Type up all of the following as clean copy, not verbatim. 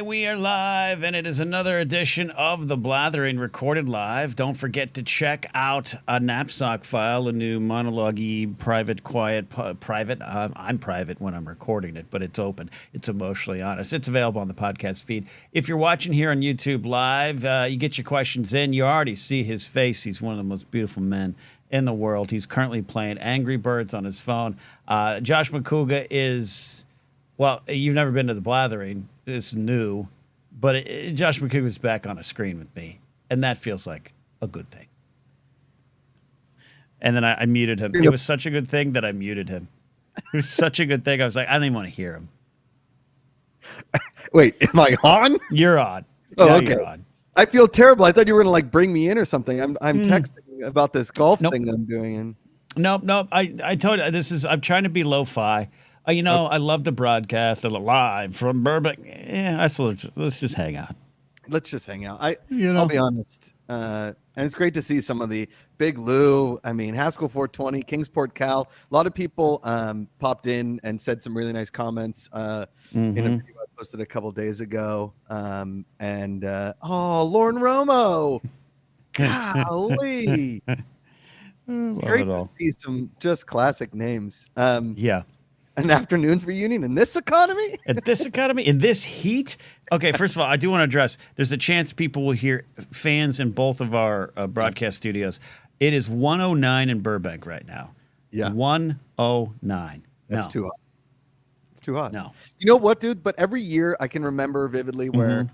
we are live, and it is another edition of the Blathering recorded live. Don't forget to check out a Napzok file, a new monologue-y, private, quiet, private. I'm private when I'm recording it, but it's open. It's emotionally honest. It's available on the podcast feed. If you're watching here on YouTube live, you get your questions in. You already see his face. He's one of the most beautiful men in the world. He's currently playing Angry Birds on his phone. Josh MacUga is... Well, you've never been to the Blathering. It's new. But Josh MacUga's back on a screen with me. And that feels like a good thing. And then I muted him. It was such a good thing that I muted him. It was such a good thing. I was like, I don't even want to hear him. Wait, am I on? You're on. Oh, now okay. You're on. I feel terrible. I thought you were going to like bring me in or something. I'm texting about this golf thing that I'm doing. And Nope. I told you, I'm trying to be lo-fi. I love to broadcast live from Burbank. Yeah, let's just hang out. Let's just hang out. I'll be honest. And it's great to see some of the Big Lou. I mean, Haskell 420, Kingsport Cal. A lot of people popped in and said some really nice comments in a video I posted a couple days ago. Lauren Romo. Golly. Great to see some just classic names. Yeah. An afternoon's reunion in this economy? At this economy? In this heat? Okay, first of all, I do want to address, there's a chance people will hear fans in both of our broadcast studios. It is 109 in Burbank right now. Yeah. 109. That's too hot. It's too hot. No. You know what, dude? But every year I can remember vividly where,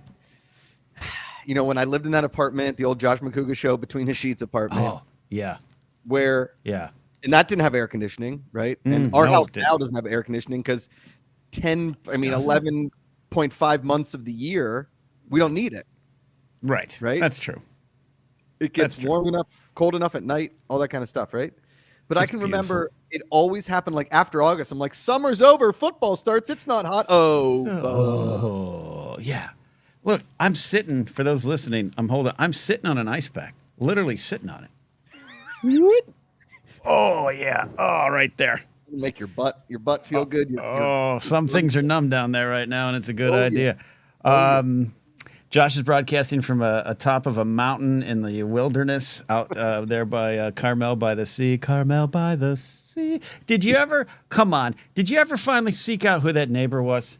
when I lived in that apartment, the old Josh MacUga show, Between the Sheets apartment. Oh, yeah. Where... Yeah. And that didn't have air conditioning, right? And our house now doesn't have air conditioning because 11.5 months of the year, we don't need it. Right. Right? That's true. It gets warm enough, cold enough at night, all that kind of stuff, right? But I can remember it always happened like after August. I'm like, summer's over, football starts, it's not hot. Oh, yeah. Look, I'm sitting, for those listening, I'm sitting on an ice pack, literally sitting on it. What? Oh, yeah. Oh, right there. Make your butt feel good. Some things are numb down there right now, and it's a good idea. Josh is broadcasting from atop of a mountain in the wilderness out there by Carmel by the sea. Carmel by the sea. Did you ever finally seek out who that neighbor was?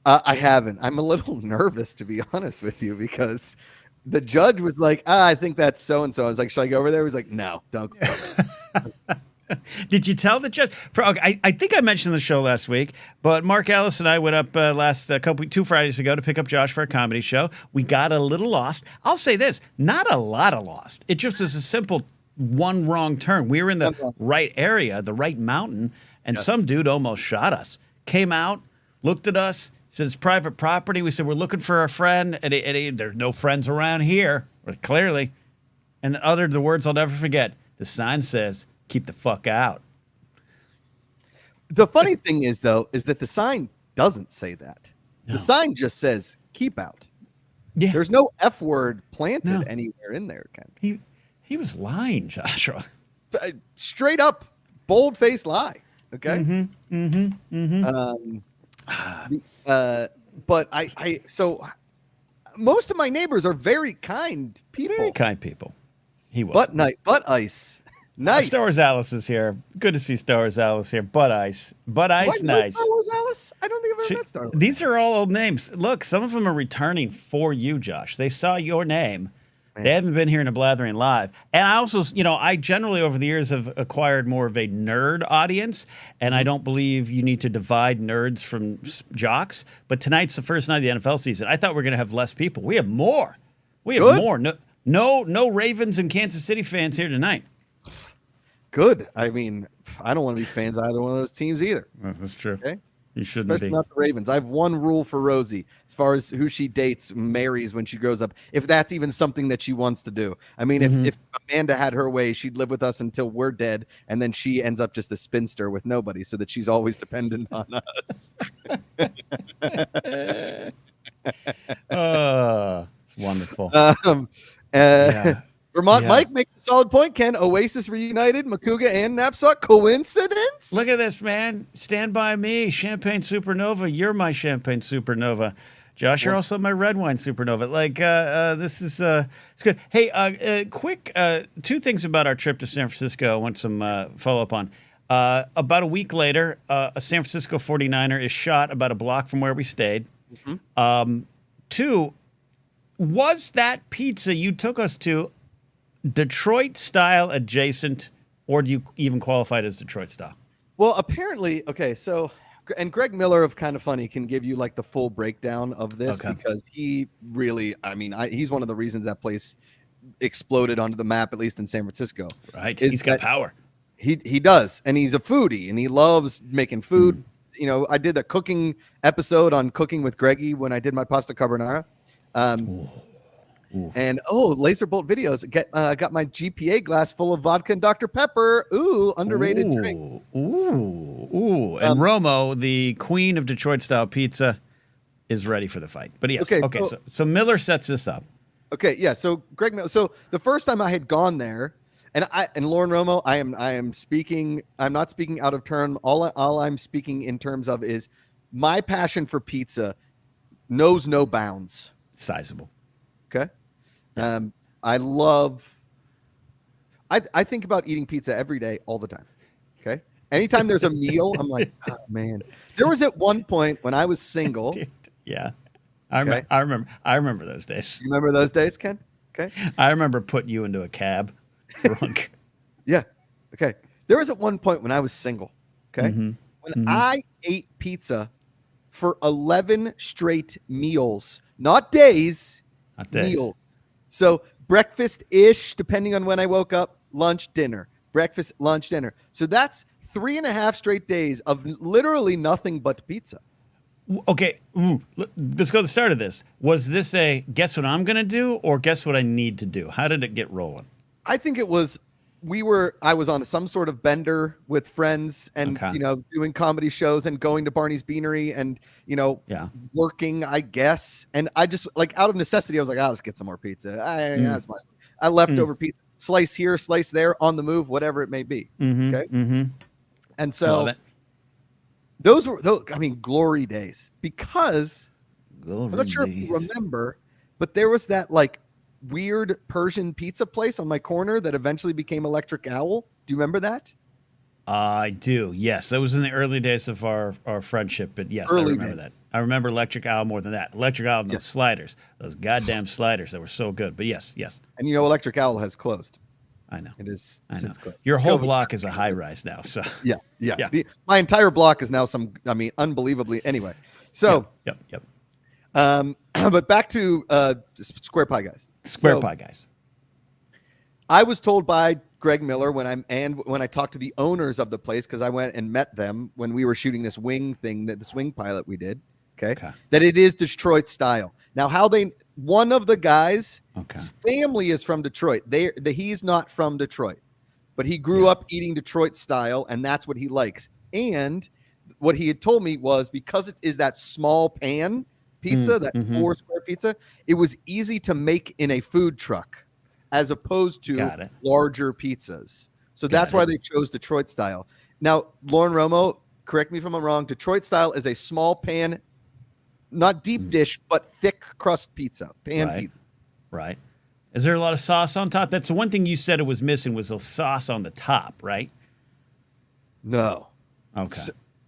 I haven't. I'm a little nervous, to be honest with you, because the judge was like, I think that's so-and-so. I was like, should I go over there? He was like, no, don't go over there. Did you tell the judge? I think I mentioned the show last week, but Mark Ellis and I went up 2 Fridays ago to pick up Josh for a comedy show. We got a little lost. I'll say this, not a lot of lost. It just was a simple one wrong turn. We were in the right area, the right mountain, and some dude almost shot us. Came out, looked at us, said it's private property. We said, we're looking for a friend, and there's no friends around here, clearly. And then uttered the words I'll never forget. The sign says, keep the fuck out. The funny thing is, though, is that the sign doesn't say that. No. The sign just says, keep out. Yeah. There's no F word planted anywhere in there, Ken. He was lying, Joshua. Straight up, bold-faced lie, okay? But so most of my neighbors are very kind people. Very kind people. He was. Butt ice. Nice. Star Wars Alice is here. Good to see Star Wars Alice here. Butt ice. Nice. Star Wars Alice? I don't think I've ever met Star Wars. These are all old names. Look, some of them are returning for you, Josh. They saw your name. Man. They haven't been here in a Blathering Live. And I also, I generally over the years have acquired more of a nerd audience, and I don't believe you need to divide nerds from jocks. But tonight's the first night of the NFL season. I thought we were going to have less people. We have more. More. No Ravens and Kansas City fans here tonight. Good. I mean, I don't want to be fans of either one of those teams either. That's true. Okay. You shouldn't Especially be. not the Ravens. I have one rule for Rosie as far as who she dates, marries when she grows up, if that's even something that she wants to do. I mean, if Amanda had her way, she'd live with us until we're dead, and then she ends up just a spinster with nobody so that she's always dependent on us. It's wonderful. Vermont Mike makes a solid point, Ken. Oasis reunited, MacUga and Napzok. Coincidence? Look at this, man. Stand by me. Champagne Supernova. You're my Champagne Supernova. Josh, you're also my red wine supernova. Like, this is it's good. Hey, quick, two things about our trip to San Francisco. I want some follow up on. About a week later, a San Francisco 49er is shot about a block from where we stayed. Two, was that pizza you took us to Detroit style adjacent, or do you even qualify it as Detroit style? Well, apparently, okay, so, and Greg Miller of Kind of Funny can give you like the full breakdown of this because he really, I mean, he's one of the reasons that place exploded onto the map, at least in San Francisco. Right. He's got power. He does, and he's a foodie, and he loves making food. You know, I did a cooking episode on cooking with Greggy when I did my pasta carbonara. And Laser Bolt Videos got my GPA glass full of vodka and Dr. Pepper. Ooh, underrated drink. And Romo, the queen of Detroit style pizza, is ready for the fight. But yes, okay. So Miller sets this up. Okay, yeah. So Greg Miller. So the first time I had gone there. And Lauren Romo, I am speaking. I'm not speaking out of turn. All I'm speaking in terms of is my passion for pizza knows no bounds. Sizable. Okay. I love. I think about eating pizza every day, all the time. Okay. Anytime there's a meal, I'm like, oh man. There was at one point when I was single. Dude, yeah. I remember those days. You remember those days, Ken? Okay. I remember putting you into a cab. Drunk. Yeah. Okay. There was at one point when I was single. Okay. When I ate pizza for 11 straight meals, not days, meals. So breakfast-ish, depending on when I woke up, lunch, dinner, breakfast, lunch, dinner. So that's 3.5 straight days of literally nothing but pizza. Okay. Let's go to the start of this. Was this a guess what I'm going to do or guess what I need to do? How did it get rolling? I think it was, I was on some sort of bender with friends and, doing comedy shows and going to Barney's Beanery and, working, I guess. And I just like out of necessity, I was like, I'll just get some more pizza. I left over pizza, slice here, slice there, on the move, whatever it may be. Okay. And so those were, glory days because I'm not sure if you remember, but there was that like weird Persian pizza place on my corner that eventually became Electric Owl. Do you remember that? I do. Yes. That was in the early days of our friendship, but yes, I remember that. I remember Electric Owl more than that. Electric Owl, those sliders, those goddamn sliders that were so good. But yes. And Electric Owl has closed. I know. It is. I know. Closed. Your whole block is a high rise now. So yeah. My entire block is now unbelievably. Anyway, so yep. But back to Square Pie Guys. Pie Guys. I was told by Greg Miller when I talked to the owners of the place, because I went and met them when we were shooting this wing thing, this wing pilot we did. Okay. That it is Detroit style. Now, one of the guys, his family is from Detroit. He's not from Detroit, but he grew up eating Detroit style, and that's what he likes. And what he had told me was because it is that small pan pizza, that 4 square pizza, it was easy to make in a food truck as opposed to larger pizzas. So that's why they chose Detroit style. Now, Lauren Romo, correct me if I'm wrong, Detroit style is a small pan, not deep dish, but thick crust pizza, pizza. Right. Is there a lot of sauce on top? That's the one thing you said it was missing was a sauce on the top, right? No. Okay.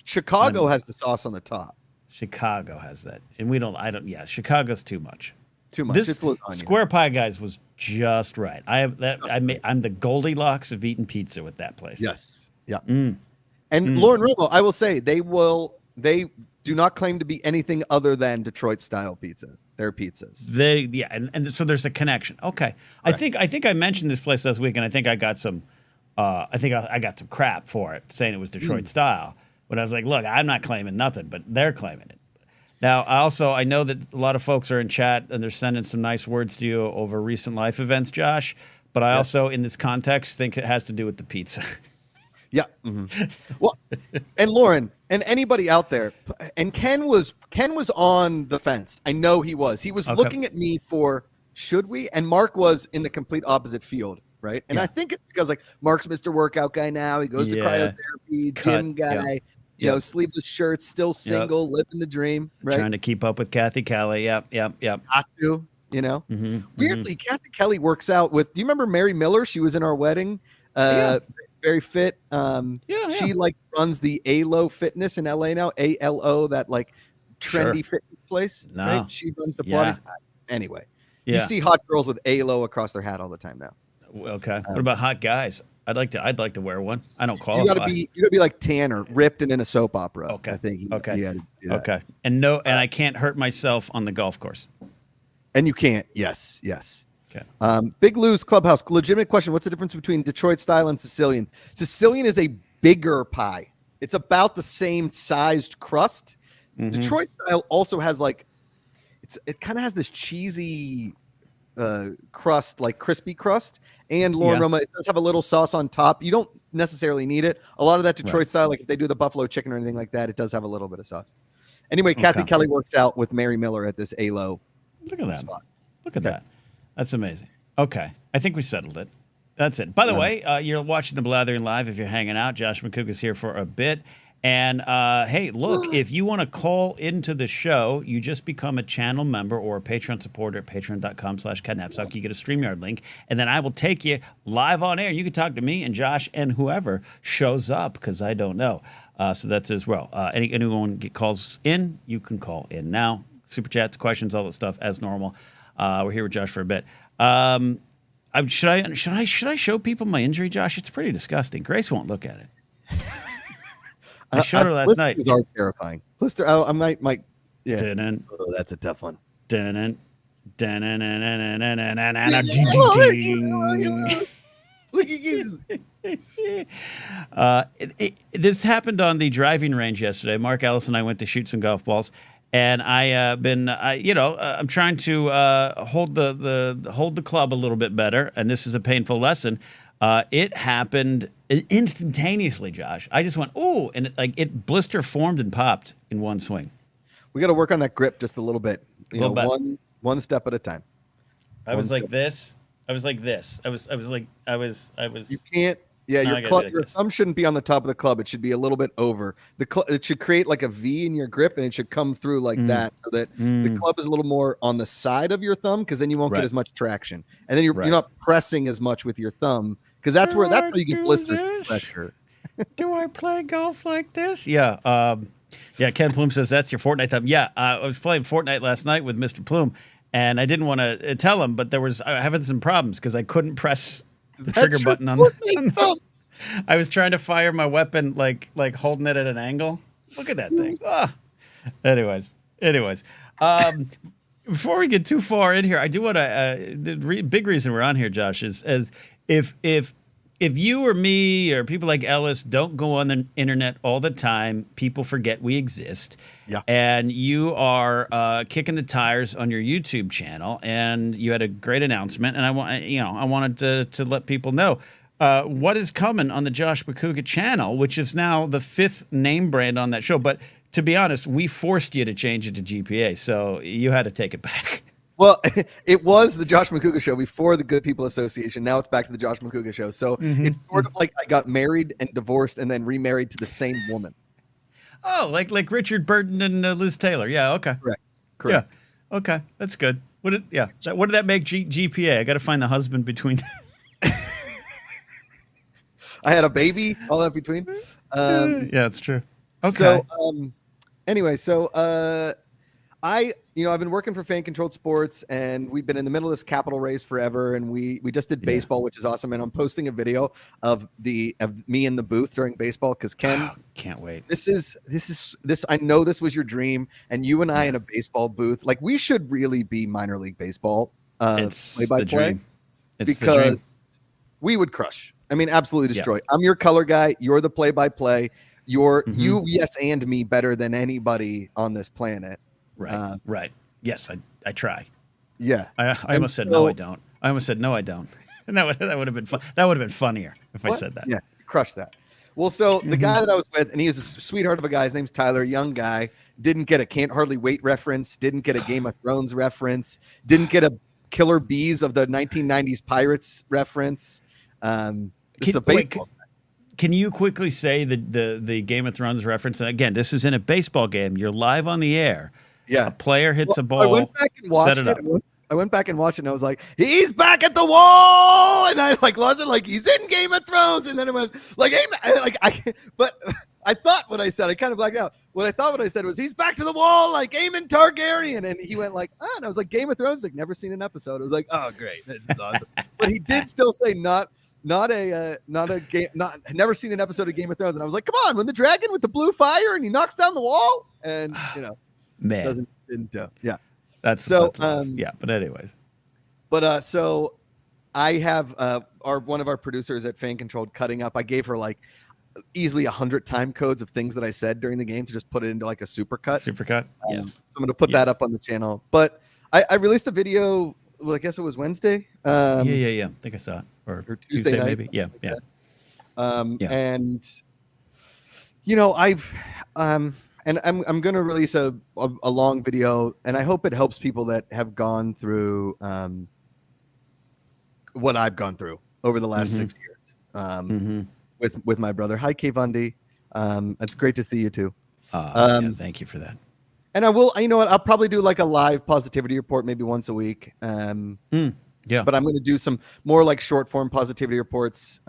Chicago has the sauce on the top. Chicago has that. And Chicago's too much. Too much. It's lasagna. Square Pie Guys was just right. I'm the Goldilocks of eating pizza with that place. Yes. Yeah. And Lauren Romo, I will say they do not claim to be anything other than Detroit style pizza. Their pizzas. And so there's a connection. Okay. Right. I think I mentioned this place last week, and I think I got some I got some crap for it, saying it was Detroit style. But I was like, look, I'm not claiming nothing, but they're claiming it. Now, I know that a lot of folks are in chat and they're sending some nice words to you over recent life events, Josh. But I also, in this context, think it has to do with the pizza. Yeah. Well, and Lauren and anybody out there, and Ken was on the fence. I know he was. He was looking at me for should we? And Mark was in the complete opposite field, right? And I think it's because like Mark's Mr. Workout guy now. He goes to cryotherapy, gym guy. You know, sleeveless shirts, still single, living the dream, right? Trying to keep up with Kathy Kelly. Yep. Got to, you know. Weirdly, Kathy Kelly works out with. Do you remember Mary Miller? She was in our wedding. Very fit. She like runs the ALO Fitness in LA now. ALO, that like trendy fitness place. No, right? She runs the Pilates. Anyway, you see hot girls with ALO across their hat all the time now. Okay. What about hot guys? I'd like to wear one. I don't qualify. You gotta be like Tanner, ripped and in a soap opera. Okay. I think. Okay. And I can't hurt myself on the golf course. And you can't. Yes. Okay. Big Lou's Clubhouse. Legitimate question. What's the difference between Detroit style and Sicilian? Sicilian is a bigger pie. It's about the same sized crust. Detroit style also has like, it kind of has this cheesy crust, like crispy crust. And Lauren Roma, it does have a little sauce on top. You don't necessarily need it. A lot of that Detroit style, like if they do the buffalo chicken or anything like that, it does have a little bit of sauce. Anyway, Kathy Kelly works out with Mary Miller at this ALO. Look at that. Spot. Look at that. That's amazing. Okay. I think we settled it. That's it. By the way, you're watching the Blathering Live. If you're hanging out, Josh MacUga is here for a bit. And hey, look, if you want to call into the show, you just become a channel member or a Patreon supporter at patreon.com/Napzok. You get a StreamYard link, and then I will take you live on air. You can talk to me and Josh and whoever shows up, because I don't know. So that's as well. Anyone calls in, you can call in now. Super chats, questions, all that stuff as normal. We're here with Josh for a bit. Should I show people my injury, Josh? It's pretty disgusting. Grace won't look at it. I showed her last night. Blisters are terrifying. Blister. I might. Yeah. Oh, that's a tough one. Look at this happened on the driving range yesterday. Mark Ellis and I went to shoot some golf balls, and I'm trying to hold the club a little bit better, and this is a painful lesson. It happened instantaneously, Josh. I just went, ooh, and it blister formed and popped in one swing. We got to work on that grip just a little bit. One step at a time. I was like this. I was like this. I was. You can't. Yeah, your thumb shouldn't be on the top of the club. It should be a little bit over. It should create like a V in your grip, and it should come through like that, so that the club is a little more on the side of your thumb, because then you won't get as much traction, and then you're not pressing as much with your thumb, because that's where you get blisters from pressure. Do I play golf like this? Yeah. Ken Plume says that's your Fortnite thumb. Yeah, I was playing Fortnite last night with Mr. Plume, and I didn't want to tell him, but I was having some problems because I couldn't press the trigger button on the I was trying to fire my weapon like holding it at an angle. Look at that thing. Anyways. Before we get too far in here, I do want to the big reason we're on here, Josh, is as if you or me or people like Ellis don't go on the internet all the time, people forget we exist. Yeah. And you are kicking the tires on your YouTube channel, and you had a great announcement, and I wanted to let people know what is coming on the Josh MacUga channel, which is now the 5th name brand on that show. But to be honest, we forced you to change it to GPA, so you had to take it back. Well, it was the Josh MacUga Show before the Good People Association. Now it's back to the Josh MacUga Show. So it's sort of like I got married and divorced and then remarried to the same woman. Oh, like Richard Burton and Liz Taylor. Yeah, okay. Correct. Yeah, okay. That's good. What did that make GPA? I got to find the husband between. I had a baby, all that between. Yeah, that's true. Okay. So, anyway, I've been working for Fan Controlled Sports, and we've been in the middle of this capital race forever. And we just did baseball, which is awesome. And I'm posting a video of me in the booth during baseball, because Ken, can't wait. This. I know this was your dream, and you and I in a baseball booth. Like, we should really be minor league baseball play-by-play, because we would crush. I mean, absolutely destroy. I'm your color guy. You're the play-by-play. You yes and me better than anybody on this planet. Right. Yes, I try. Yeah. I almost said no, I don't. I almost said no, I don't. And that would have been fun. That would have been funnier if I said that. Yeah, crush that. Well, so the guy that I was with, and he was a sweetheart of a guy. His name's Tyler, young guy. Didn't get a Can't Hardly Wait reference. Didn't get a Game of Thrones reference. Didn't get a Killer Bees of the 1990s Pirates reference. It's a baseball. Can you quickly say the Game of Thrones reference? And again, this is in a baseball game. You're live on the air. Yeah. A player hits a ball. I went back and watched set it up. I went back and watched it, and I was like, he's back at the wall, and I like lost it, like he's in Game of Thrones, and then it went like, but I thought what I said, I kind of blacked out. What I said was, he's back to the wall, like Aemon Targaryen, and he went like, and I was like, Game of Thrones, like never seen an episode. I was like, oh great, this is awesome. But he did still say never seen an episode of Game of Thrones, and I was like, come on, when the dragon with the blue fire and he knocks down the wall, and man, yeah. That's yeah. But anyways, so I have one of our producers at Fan Controlled cutting up. I gave her like easily 100 time codes of things that I said during the game to just put it into like a supercut. Yes. So I'm going to put that up on the channel. But I released a video. Well, I guess it was Wednesday. Yeah. I think I saw it, or Tuesday night, maybe. Yeah. And and I'm going to release a long video, and I hope it helps people that have gone through what I've gone through over the last 6 years with my brother. Hi, Kayvundi. It's great to see you too. Thank you for that. And I will, I'll probably do like a live positivity report maybe once a week. Yeah. But I'm going to do some more like short form positivity reports.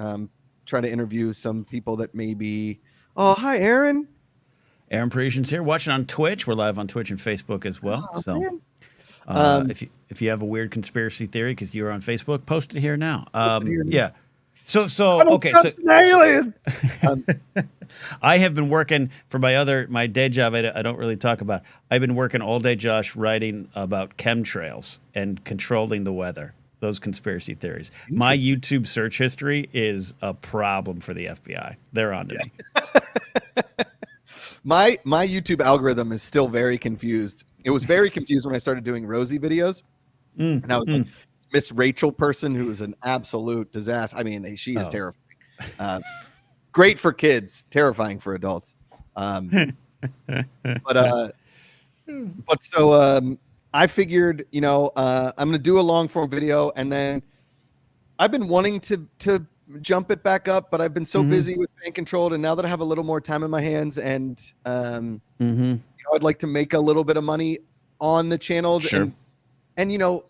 Try to interview some people that maybe. Oh, hi, Aaron. Aaron Parisian's here, watching on Twitch. We're live on Twitch and Facebook as well. If you have a weird conspiracy theory because you're on Facebook, post it here now. Yeah. So okay. So an alien. I have been working for my day job. I don't really talk about. I've been working all day, Josh, writing about chemtrails and controlling the weather. Those conspiracy theories. My YouTube search history is a problem for the FBI. They're on to me. My YouTube algorithm is still very confused. It was very confused when I started doing Rosie videos. And I was like, Miss Rachel person who is an absolute disaster. I mean, she is terrifying. Great for kids, terrifying for adults. But so I figured, I'm going to do a long form video, and then I've been wanting to jump it back up, but I've been so busy with Fan Controlled, and now that I have a little more time in my hands, and I'd like to make a little bit of money on the channel, and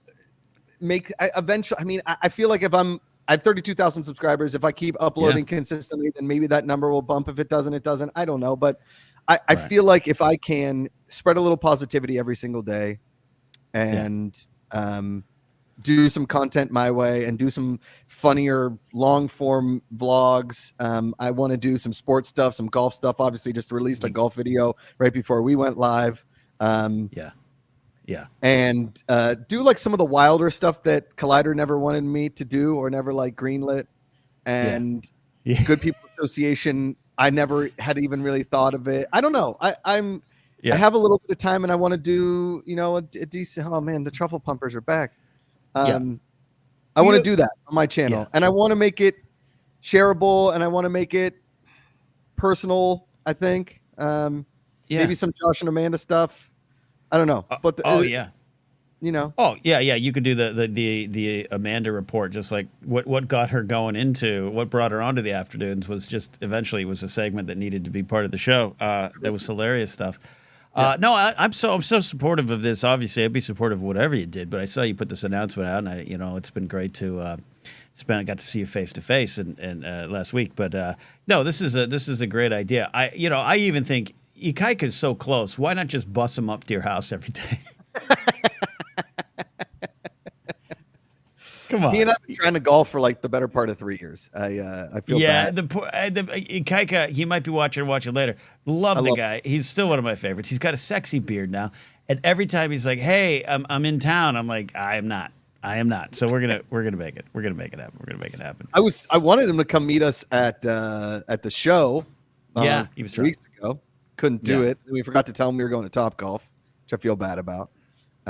make eventually. I mean, I feel like if I have 32,000 subscribers, if I keep uploading consistently, then maybe that number will bump. If it doesn't, it doesn't. I don't know, but I feel like if I can spread a little positivity every single day, and do some content my way and do some funnier long form vlogs. I want to do some sports stuff, some golf stuff. Obviously, just released a golf video right before we went live. And do like some of the wilder stuff that Collider never wanted me to do or never like greenlit. And Good People Association, I never had even really thought of it. I don't know. I have a little bit of time, and I want to do, a decent. Oh man, the truffle pumpers are back. I want to do that on my channel, and I want to make it shareable, and I want to make it personal. I think maybe some Josh and Amanda stuff. I don't know, but you could do the Amanda report, just like what got her going into what brought her onto the afternoons was just eventually it was a segment that needed to be part of the show. That was hilarious stuff. No, I'm so supportive of this. Obviously, I'd be supportive of whatever you did, but I saw you put this announcement out, and it's been great to I got to see you face to face and last week. But no, this is a great idea. I even think Ikaika is so close. Why not just bus him up to your house every day? Come on. He and I have been trying to golf for like the better part of 3 years. I feel bad. The Ikaika, he might be watch it later. Love the guy. He's still one of my favorites. He's got a sexy beard now, and every time he's like, "Hey, I'm in town," I'm like, "I am not. So we're gonna make it. We're gonna make it happen. We're gonna make it happen. I wanted him to come meet us at the show. He was trying. Weeks ago. Couldn't do it. We forgot to tell him we were going to Topgolf, which I feel bad about.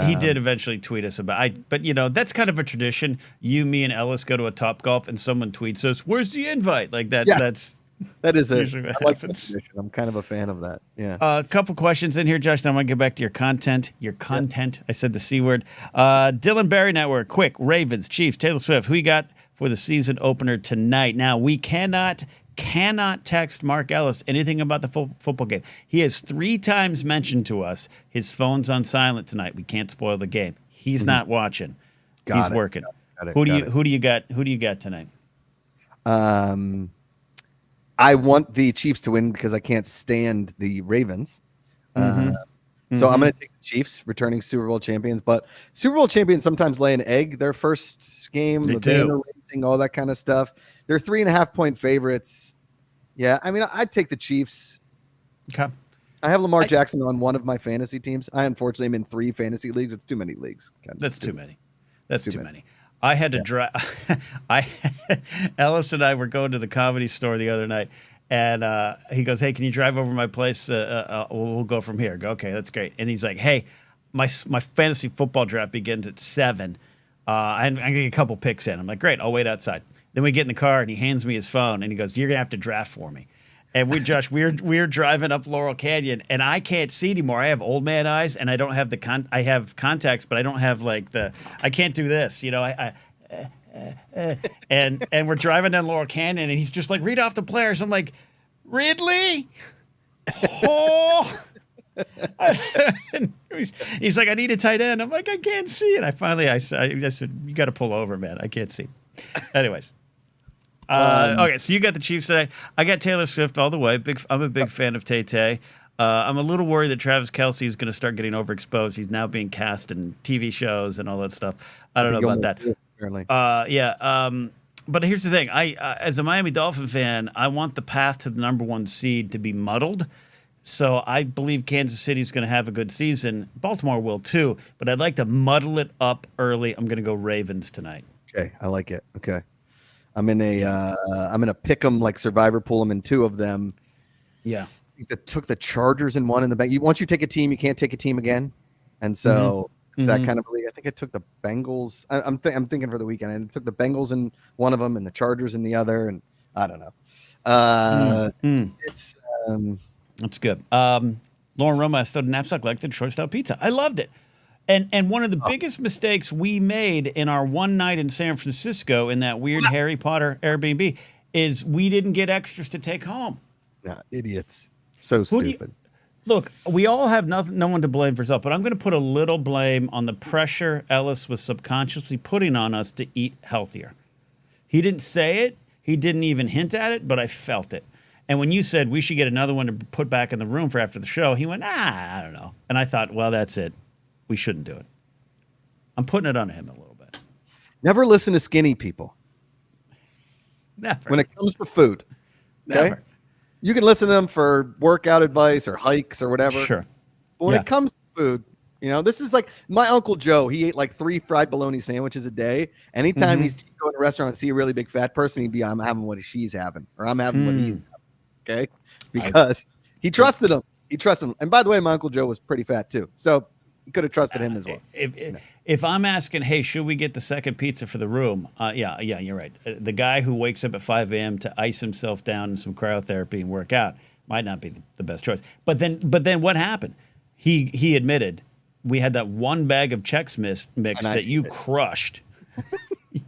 He did eventually tweet us about but that's kind of a tradition. You, me, and Ellis go to a Topgolf and someone tweets us, "Where's the invite?" Like that. Yeah, that is usually what happens. I'm kind of a fan of that. Yeah. A couple questions in here, Josh. Then I want to get back to your content. I said the C word. Dylan Barry Network. Quick. Ravens, Chiefs, Taylor Swift. Who you got for the season opener tonight? Now we cannot cannot text Mark Ellis anything about the football game. He has 3 times mentioned to us his phone's on silent tonight. We can't spoil the game. He's not watching. He's working. Who do you got tonight? I want the Chiefs to win because I can't stand the Ravens. So I'm going to take the Chiefs, returning Super Bowl champions. But Super Bowl champions sometimes lay an egg their first game, the banner raising, all that kind of stuff. They're 3.5-point favorites. Yeah, I mean, I'd take the Chiefs. Okay. I have Lamar Jackson on one of my fantasy teams. I unfortunately am in 3 fantasy leagues. It's too many leagues. That's too many. That's too many. I had to drive. Ellis and I were going to the Comedy Store the other night. And he goes, hey, can you drive over my place? We'll go from here. Go, okay, that's great. And he's like, hey, my fantasy football draft begins at 7. I'm going to get a couple picks in. I'm like, great, I'll wait outside. Then we get in the car, and he hands me his phone, and he goes, you're going to have to draft for me. And we're driving up Laurel Canyon, and I can't see anymore. I have old man eyes, and I don't have I have contacts, but I don't have I can't do this. And we're driving down Laurel Canyon, and he's just like, read off the players. I'm like, Ridley? Oh. He's like, I need a tight end. I'm like, I can't see it. I said, you got to pull over, man. I can't see. Anyways. Okay, so you got the Chiefs today. I got Taylor Swift all the way. I'm a big fan of Tay-Tay. I'm a little worried that Travis Kelce is going to start getting overexposed. He's now being cast in TV shows and all that stuff. I don't know about that. Apparently. But here's the thing. I as a Miami Dolphin fan, I want the path to the number 1 seed to be muddled. So I believe Kansas City is going to have a good season. Baltimore will too, but I'd like to muddle it up early. I'm going to go Ravens tonight. Okay, I like it. Okay. I'm in a pick 'em like survivor pool. I'm in 2 of them. Yeah. I think that took the Chargers in 1 in the bank. Once you take a team, you can't take a team again. And so it's that kind of league. I think I took the Bengals. I'm thinking for the weekend. I took the Bengals in one of them and the Chargers in the other. And I don't know. It's that's good. Lauren Roma asked, Napzok like the Detroit style pizza. I loved it. And one of the biggest mistakes we made in our one night in San Francisco in that weird Harry Potter Airbnb is we didn't get extras to take home. Nah, idiots. So stupid. Look, we all have no one to blame for stuff, but I'm going to put a little blame on the pressure Ellis was subconsciously putting on us to eat healthier. He didn't say it. He didn't even hint at it, but I felt it. And when you said we should get another one to put back in the room for after the show, he went, I don't know. And I thought, well, that's it. We shouldn't do it. I'm putting it on him a little bit. Never listen to skinny people. Never. When it comes to food. Okay? Never. You can listen to them for workout advice or hikes or whatever. Sure. But when it comes to food, this is like my Uncle Joe. He ate like 3 fried bologna sandwiches a day. Anytime he's going to a restaurant and see a really big fat person, he'd be, I'm having what she's having, or I'm having what he's having. Okay? Because he trusted him. He trusted him. And by the way, my Uncle Joe was pretty fat too. So you could have trusted him as well. If I'm asking, hey, should we get the second pizza for the room? Yeah, you're right. The guy who wakes up at 5 a.m. to ice himself down in some cryotherapy and work out might not be the best choice. But then what happened? He admitted we had that 1 bag of Chex mix that you crushed.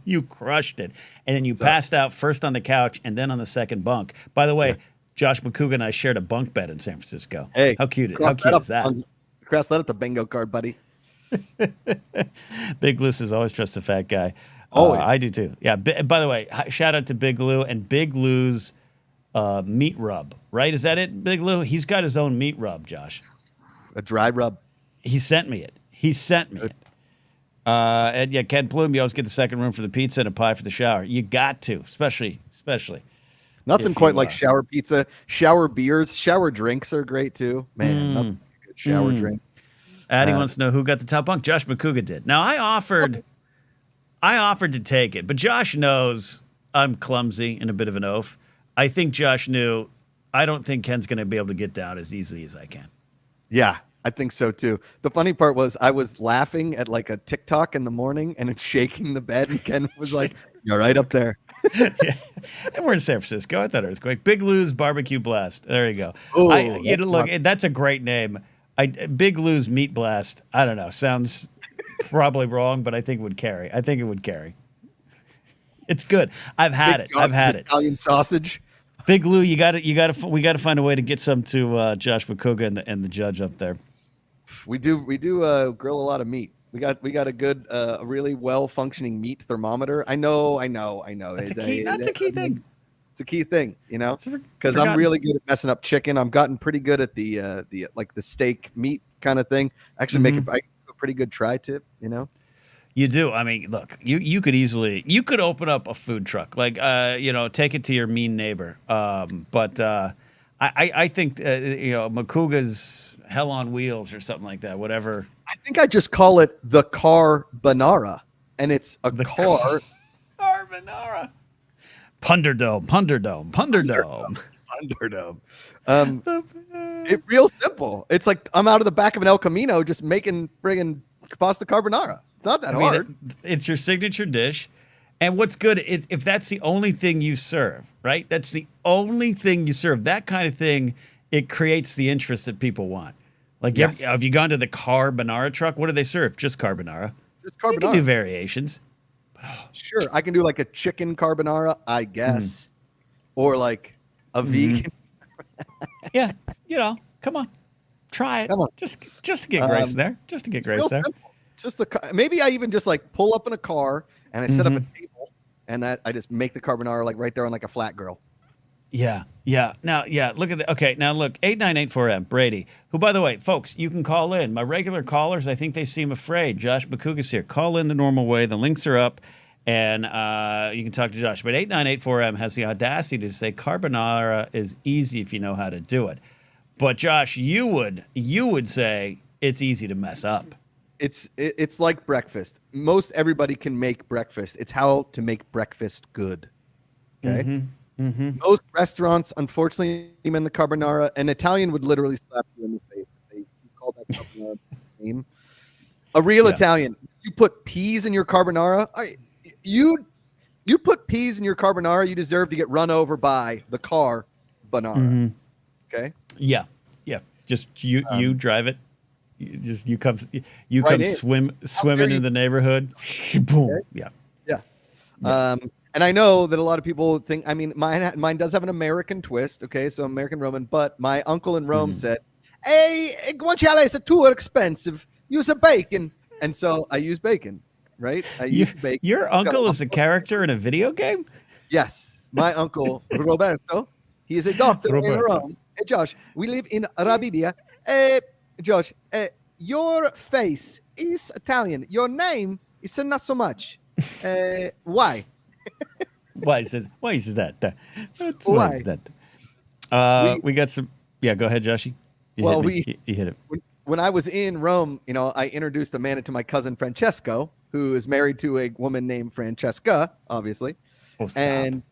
You crushed it. And then you passed out first on the couch and then on the second bunk. By the way, Josh MacUga and I shared a bunk bed in San Francisco. Hey, how cute is that? Cross that up the bingo card, buddy. Big Lou's has always trust a fat guy. Always. I do too. Yeah. By the way, shout out to Big Lou and Big Lou's meat rub. Right? Is that it, Big Lou? He's got his own meat rub, Josh. A dry rub. He sent me it. And yeah, Ken Plume, you always get the second room for the pizza and a pie for the shower. You got to, especially. Nothing quite like shower pizza, shower beers, shower drinks are great too. Man, nothing like a good shower drink. Addie wants to know who got the top bunk. Josh MacUga did. Now I offered to take it, but Josh knows I'm clumsy and a bit of an oaf. I think Josh knew. I don't think Ken's going to be able to get down as easily as I can. Yeah, I think so too. The funny part was I was laughing at like a TikTok in the morning and it's shaking the bed, and Ken was like, "You're right up there." Yeah. And we're in San Francisco. I thought earthquake. Big Lou's Barbecue Blast. There you go. Oh, look, that's a great name. Big Lou's Meat Blast. I don't know. Sounds probably wrong, but I think it would carry. It's good. I've had it. Italian sausage. Big Lou, we got to find a way to get some to Josh MacUga and the judge up there. We do grill a lot of meat. We got a good, really well functioning meat thermometer. I know. That's a key thing. It's a key thing, because I'm really good at messing up chicken. I've gotten pretty good at the steak meat kind of thing. Actually, make a pretty good tri-tip, You do. I mean, look, you could open up a food truck, like take it to your mean neighbor. But I think MacUga's Hell on Wheels or something like that. Whatever. I think I just call it the carbonara, and it's a car. Carbonara. Punderdome. It's real simple. It's like I'm out of the back of an El Camino just making friggin' pasta carbonara. It's not that hard. It's your signature dish. And what's good is if that's the only thing you serve, right? That's the only thing you serve. That kind of thing, it creates the interest that people want. Like, yes. Have you gone to the carbonara truck? What do they serve? Just carbonara. Just carbonara. You can do variations. Sure. I can do like a chicken carbonara, I guess. Or like a vegan. Yeah. Come on. Try it. Come on. Just to get Grace there. Just to get Grace there. Simple. Just maybe I even just like pull up in a car and I set up a table and I just make the carbonara like right there on like a flat grill. Yeah. Now, look at that. Okay, now look, 8984M, Brady, who, by the way, folks, you can call in. My regular callers, I think they seem afraid. Josh MacUga's here. Call in the normal way. The links are up, and you can talk to Josh. But 8984M has the audacity to say carbonara is easy if you know how to do it. But, Josh, you would say it's easy to mess up. It's like breakfast. Most everybody can make breakfast. It's how to make breakfast good. Okay? Most restaurants, unfortunately, even the carbonara, an Italian would literally slap you in the face if they called that carbonara name. A real Italian, you put peas in your carbonara. You put peas in your carbonara, you deserve to get run over by the carbonara. Okay. Yeah. Just you drive it. You come right swimming into the neighborhood. Boom. Yeah. And I know that a lot of people think, I mean, mine does have an American twist, okay? So American Roman, but my uncle in Rome said, hey, guanciale is too expensive. Use a bacon. And so I use bacon, right? I use bacon. Your uncle is a character in a video game? Yes. My uncle, Roberto, he is a doctor in Rome. Hey, Josh, we live in Rabibia. Josh, your face is Italian. Your name is not so much. Why? Why is that? Why is that? We got some. Yeah, go ahead, Joshy. You hit it. When I was in Rome, I introduced a man to my cousin Francesco, who is married to a woman named Francesca, obviously. And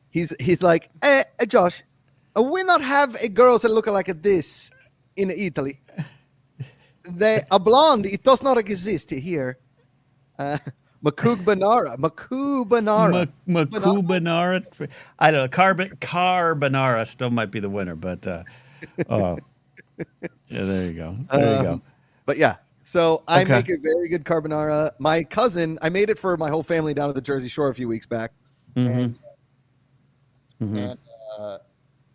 he's like, hey, Josh, we not have a girls that look like this in Italy. A blonde, it does not exist here. Macugbanara. I don't know. Carbonara still might be the winner, but yeah, there you go. But yeah, so I make a very good carbonara. My cousin, I made it for my whole family down at the Jersey Shore a few weeks back. And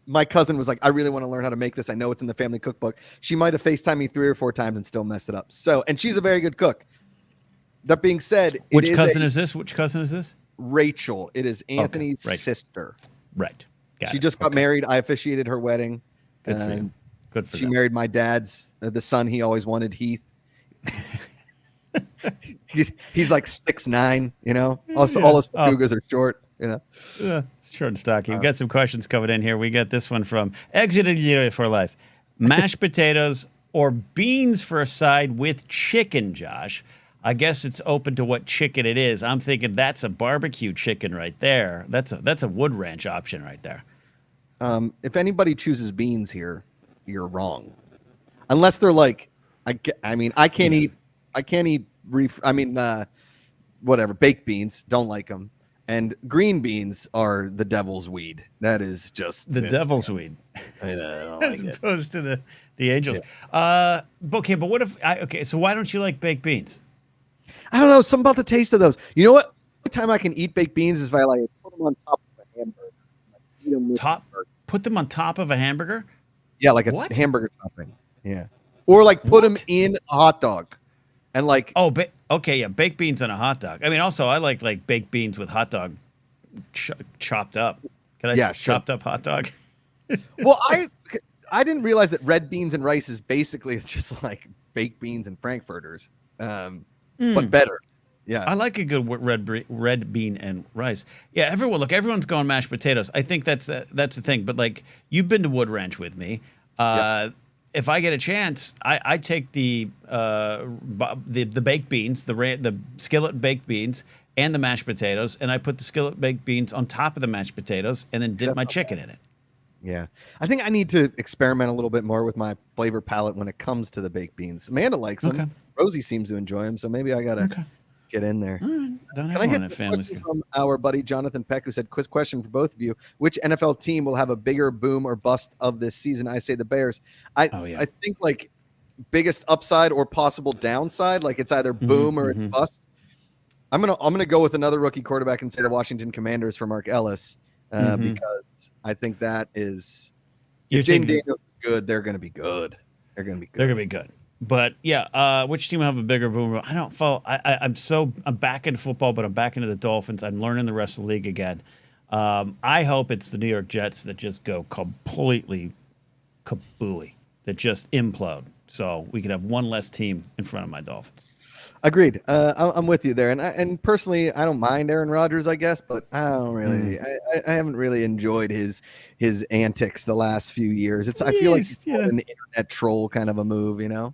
my cousin was like, I really want to learn how to make this. I know it's in the family cookbook. She might have FaceTimed me 3 or 4 times and still messed it up. So, and she's a very good cook. That being said, which cousin is this? Rachel. It is Anthony's sister. Right. She just got married. I officiated her wedding. Good for you. Good for She married my dad's the son he always wanted, Heath. he's like 6'9", all his cougars are short, short and stocky. We've got some questions coming in here. We got this one from Exited for Life. Mashed potatoes or beans for a side with chicken, Josh? I guess it's open to what chicken it is. I'm thinking that's a barbecue chicken right there. That's a wood ranch option right there. If anybody chooses beans here, you're wrong. Unless they're like, I can't eat whatever, baked beans. Don't like them. And green beans are the devil's weed. That is just the devil's weed. I know, as opposed to the angels. Yeah. Okay, but what if so why don't you like baked beans? I don't know, something about the taste of those. You know what? The time I can eat baked beans is if I put them on top of a hamburger. put them on top of a hamburger? Yeah, like a hamburger topping. Yeah. Or like put them in a hot dog. And like okay, yeah, baked beans on a hot dog. I mean, also I like baked beans with hot dog chopped up. Can I say chopped up hot dog? Well, I didn't realize that red beans and rice is basically just like baked beans and frankfurters, but better. Yeah, I like a good red bean and rice. Yeah, everyone's going mashed potatoes. I think that's the thing. But like, you've been to Wood Ranch with me. If I get a chance, I take the baked beans, the skillet baked beans, and the mashed potatoes, and I put the skillet baked beans on top of the mashed potatoes, and then dip my chicken in it. Yeah, I think I need to experiment a little bit more with my flavor palette when it comes to the baked beans. Amanda likes them. Rosie seems to enjoy them, so maybe I gotta get in there. Can I get a question from our buddy Jonathan Peck, who said, "Quick question for both of you: which NFL team will have a bigger boom or bust of this season?" I say the Bears. I think like biggest upside or possible downside, like it's either boom or it's bust. I'm gonna go with another rookie quarterback and say the Washington Commanders for Mark Ellis, because I think that is if Jaden Daniels is good, they're gonna be good. They're gonna be good. But yeah, which team will have a bigger boom? I don't follow. I'm back into football, but I'm back into the Dolphins. I'm learning the rest of the league again. I hope it's the New York Jets that just go completely kabooey, that just implode. So we could have one less team in front of my Dolphins. Agreed. I'm with you there, and personally, I don't mind Aaron Rodgers, I guess, but I don't really. I haven't really enjoyed his antics the last few years. I feel like it's an internet troll kind of a move, you know.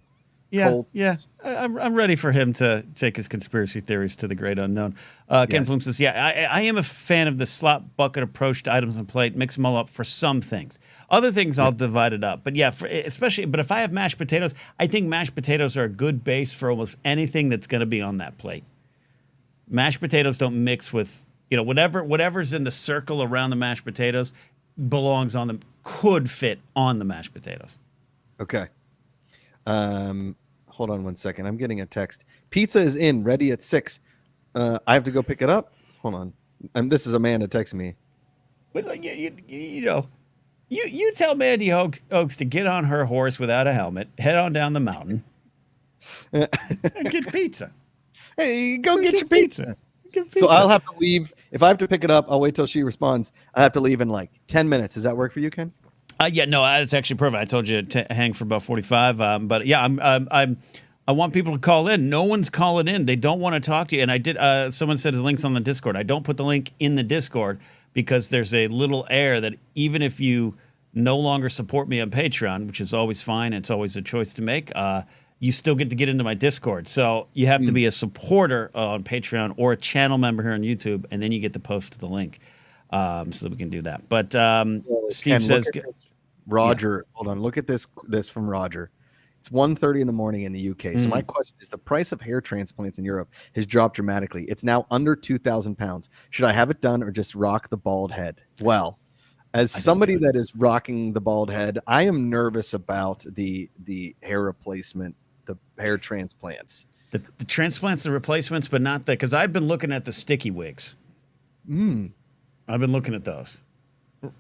Yeah, I'm ready for him to take his conspiracy theories to the great unknown. Ken Flume says, I am a fan of the slot bucket approach to items on plate. Mix them all up for some things. Other things, I'll divide it up. But yeah, but if I have mashed potatoes, I think mashed potatoes are a good base for almost anything that's going to be on that plate. Mashed potatoes don't mix with, whatever's in the circle around the mashed potatoes belongs on them, could fit on the mashed potatoes. Okay. Hold on one second. I'm getting a text. Pizza is in, ready at 6. I have to go pick it up. Hold on. This is Amanda texting me. But like, you tell Mandy Oaks to get on her horse without a helmet, head on down the mountain, and get pizza. Hey, go get your pizza. So I'll have to leave. If I have to pick it up, I'll wait till she responds. I have to leave in like 10 minutes. Does that work for you, Ken? Yeah, no, that's actually perfect. I told you to hang for about 45. But yeah, I want people to call in. No one's calling in. They don't want to talk to you. And I did. Someone said his link's on the Discord. I don't put the link in the Discord because there's a little air that even if you no longer support me on Patreon, which is always fine, it's always a choice to make. You still get to get into my Discord. So you have to be a supporter on Patreon or a channel member here on YouTube, and then you get to post the link so that we can do that. But Steve Ken, says. Roger, hold on. Look at this from Roger. It's 1:30 in the morning in the UK. So my question is, the price of hair transplants in Europe has dropped dramatically. It's now under 2,000 pounds. Should I have it done or just rock the bald head? Well, as somebody that is rocking the bald head, I am nervous about the hair replacement, the hair transplants. The transplants, the replacements, but not because I've been looking at the sticky wigs. I've been looking at those.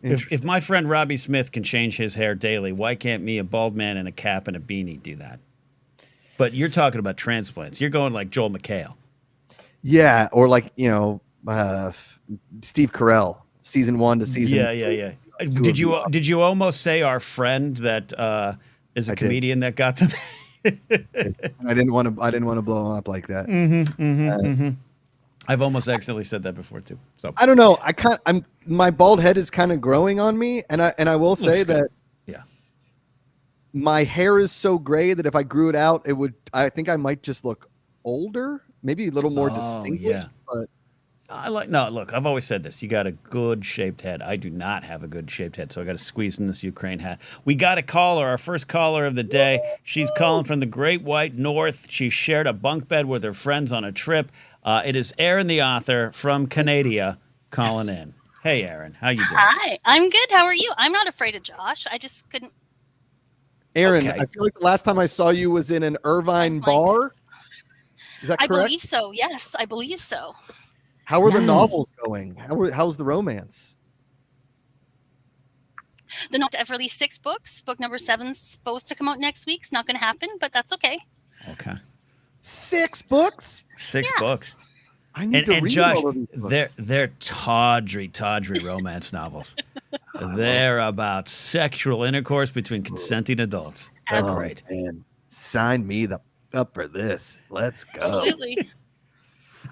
If my friend Robbie Smith can change his hair daily, why can't me, a bald man in a cap and a beanie, do that? But you're talking about transplants. You're going like Joel McHale. Yeah, or like, Steve Carell, season 1 to season 2. Yeah. Did you almost say our friend that is a comedian that got them? I didn't want to blow him up like that. I've almost accidentally said that before too. So I don't know. My bald head is kind of growing on me, and I will say that my hair is so gray that if I grew it out, I think I might just look older, maybe a little more distinguished. Yeah. But look, I've always said this. You got a good shaped head. I do not have a good shaped head, so I got to squeeze in this Ukraine hat. We got a caller, our first caller of the day. She's calling from the Great White North. She shared a bunk bed with her friends on a trip. It is Erin, the author from Canada, calling in. Hey, Erin, how you doing? Hi, I'm good. How are you? I'm not afraid of Josh. I just couldn't. Erin, I feel like the last time I saw you was in an Irvine bar. Is that correct? I believe so. Yes, I believe so. How are the novels going? How's the romance? The Not to Ever released 6 books. Book number 7's supposed to come out next week. It's not going to happen, but that's okay. Okay. 6 books? 6 Yeah. books. I need to And read Josh, all of these books. they're tawdry romance novels. They're about sexual intercourse between consenting adults. They're great. Man. Sign me up for this. Let's go. Absolutely.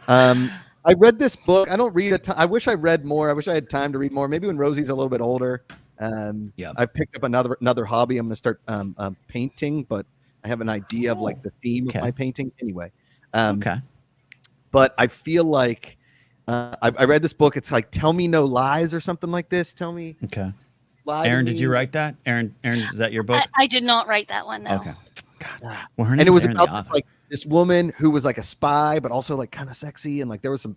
I read this book. I don't read a ton. I wish I read more. I wish I had time to read more. Maybe when Rosie's a little bit older. I picked up another hobby. I'm going to start painting, but I have an idea of like the theme of my painting anyway. Okay. But I feel like I read this book. It's like Tell Me No Lies or something like this. Tell me. Okay. Lie Aaron, to did me. you write that? Aaron, is that your book? I did not write that one, no. Okay. God. Well, And it was about this woman who was like a spy, but also like kind of sexy, and like there was some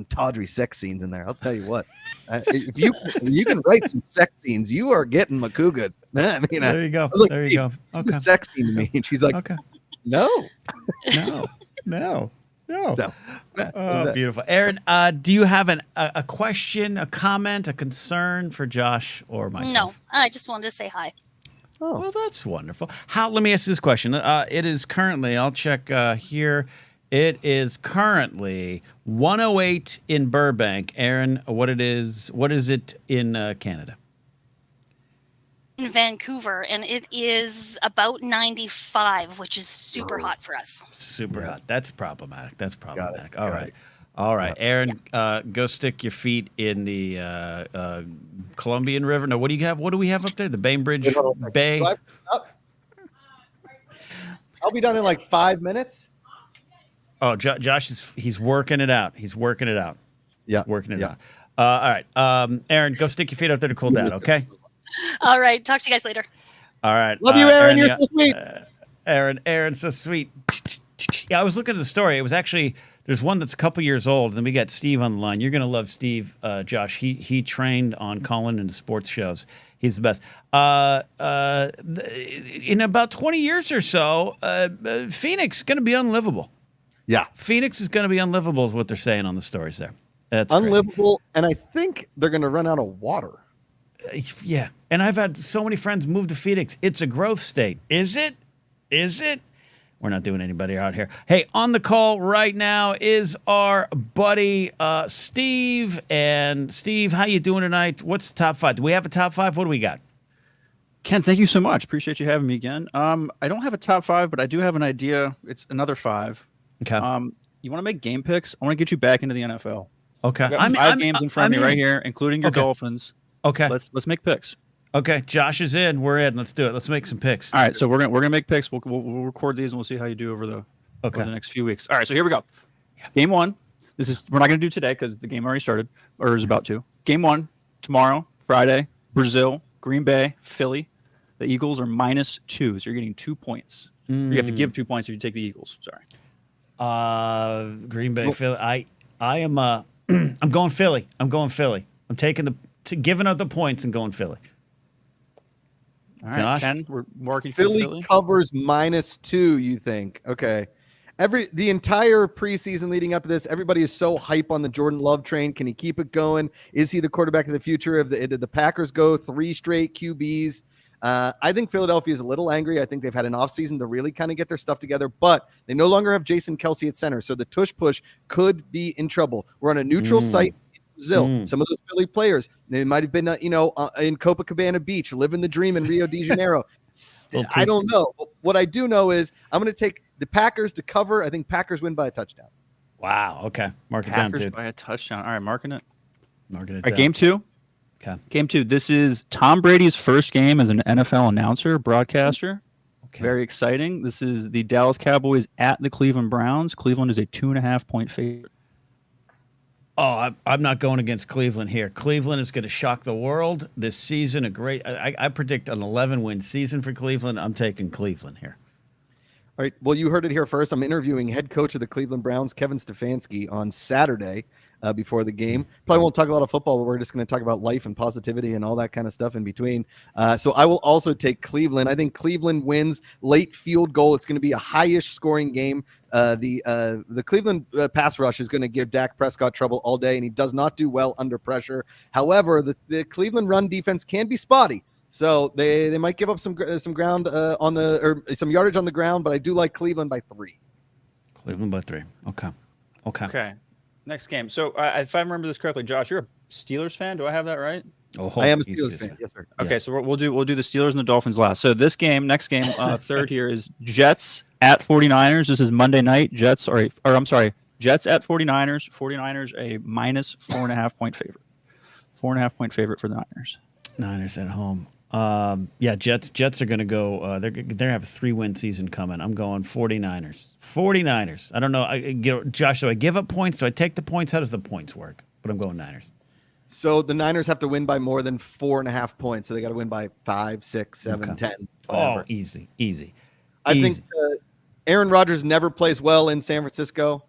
tawdry sex scenes in there. I'll tell you what, if you can write some sex scenes, you are getting MacUga. I mean, there you go. I was like, there you hey, go. It's a sex scene to me, and she's like, Okay. no. So, So, beautiful. Aaron, do you have a question, a comment, a concern for Josh or myself? No, I just wanted to say hi. oh, Well, that's wonderful. Let me ask you this question. It is currently, I'll check here. It is currently 108 in Burbank. Aaron, what is it in Canada? In Vancouver, and it is about 95, which is super hot for us. Super hot. That's problematic. Got All right. All right. Aaron, go stick your feet in the Columbian River. No, what do you have? What do we have up there? The Bainbridge Bay? I'll be done in like 5 minutes. Oh, Josh he's working it out. He's working it out. Yeah, Working it out. All right. Aaron, go stick your feet up there to cool down, okay? All right, talk to you guys later. All right. Love you, Aaron. You're so sweet. Aaron's so sweet. Yeah, I was looking at the story. It was actually, there's one that's a couple years old, and then we got Steve on the line. You're going to love Steve, Josh. He trained on calling into sports shows. He's the best. In about 20 years or so, Phoenix is going to be unlivable. Yeah. Phoenix is going to be unlivable is what they're saying on the stories there. That's Unlivable, and I think they're going to run out of water. Yeah. And I've had so many friends move to Phoenix. It's a growth state. Is it? We're not doing anybody out here. Hey, on the call right now is our buddy Steve. And Steve, how you doing tonight? What's the top 5? Do we have a top 5? What do we got? Ken, thank you so much. Appreciate you having me again. I don't have a top 5, but I do have an idea. It's another 5. Okay. You want to make game picks? I want to get you back into the NFL. Okay. I've got 5 games in front of me right here, including your Okay. Dolphins. Okay. Let's make picks. Okay. Josh is in. We're in. Let's do it. Let's make some picks. All right, so we're gonna make picks. We'll record these and we'll see how you do over the next few weeks. All right, so here we go. Game 1. We're not gonna do today because the game already started or is about to. Game 1 tomorrow, Friday. Brazil, Green Bay, Philly. The Eagles are -2, so you're getting 2 points. You have to give 2 points if you take the Eagles. Sorry. Green Bay, Philly. I am. I'm going Philly. I'm taking giving up the points and going Philly. All right, Josh? Ken, we're marking for Philly covers -2, you think? Okay. The entire preseason leading up to this, everybody is so hype on the Jordan Love train. Can he keep it going? Is he the quarterback of the future? Did the Packers go 3 straight QBs? I think Philadelphia is a little angry. I think they've had an offseason to really kind of get their stuff together, but they no longer have Jason Kelsey at center. So the tush push could be in trouble. We're on a neutral site in Brazil. Some of those Philly players, they might have been, in Copacabana Beach, living the dream in Rio de Janeiro. I don't know. What I do know is I'm going to take the Packers to cover. I think Packers win by a touchdown. Wow. Okay. Mark it Packers down, dude. by a touchdown. All right, marking it. Marking it All right, down. game 2. Okay. Game 2. This is Tom Brady's first game as an NFL announcer, broadcaster. Okay. Very exciting. This is the Dallas Cowboys at the Cleveland Browns. Cleveland is a 2.5-point favorite. Oh, I'm not going against Cleveland here. Cleveland is going to shock the world this season. I predict an 11-win season for Cleveland. I'm taking Cleveland here. All right. Well, you heard it here first. I'm interviewing head coach of the Cleveland Browns, Kevin Stefanski, on Saturday before the game. Probably won't talk a lot of football, but we're just going to talk about life and positivity and all that kind of stuff in between. So I will also take Cleveland. I think Cleveland wins late field goal. It's going to be a high-ish scoring game. The Cleveland pass rush is going to give Dak Prescott trouble all day, and he does not do well under pressure. However, the Cleveland run defense can be spotty. So they might give up some ground on the or some yardage on the ground, but I do like Cleveland by 3. Cleveland by 3. Okay. Next game. So if I remember this correctly, Josh, you're a Steelers fan. Do I have that right? Oh, I am a Steelers fan. Yes, sir. Okay, so we'll do the Steelers and the Dolphins last. So this game, next game, third here is Jets at 49ers. This is Monday night. Jets at 49ers. 49ers a minus 4.5 point favorite. 4.5 point favorite for the Niners. Niners at home. Jets are going to go. They have a 3-win season coming. I'm going 49ers. 49ers. I don't know. Josh, do I give up points? Do I take the points? How does the points work? But I'm going Niners. So the Niners have to win by more than 4.5 points. So they got to win by 5, 6, 7, 10. Whatever. Oh, easy. I think Aaron Rodgers never plays well in San Francisco.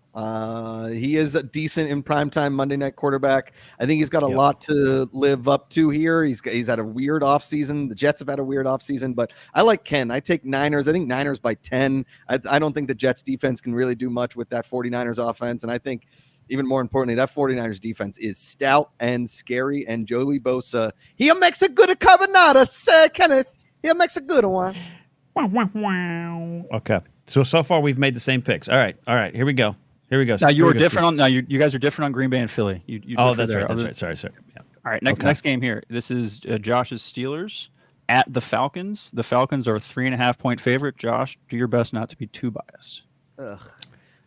He is a decent in primetime Monday night quarterback. I think he's got a lot to live up to here. He's had a weird offseason. The Jets have had a weird offseason, but I like Ken. I take Niners. I think Niners by 10. I don't think the Jets defense can really do much with that 49ers offense. And I think even more importantly, that 49ers defense is stout and scary. And Joey Bosa, he makes a good carbonara, Kenneth. He makes a good one. Okay. So far we've made the same picks. All right. Here we go. Now you were different on. Now you guys are different on Green Bay and Philly. That's right. Sorry. Yeah. All right. Next game here. This is Josh's Steelers at the Falcons. The Falcons are a 3.5 point favorite. Josh, do your best not to be too biased.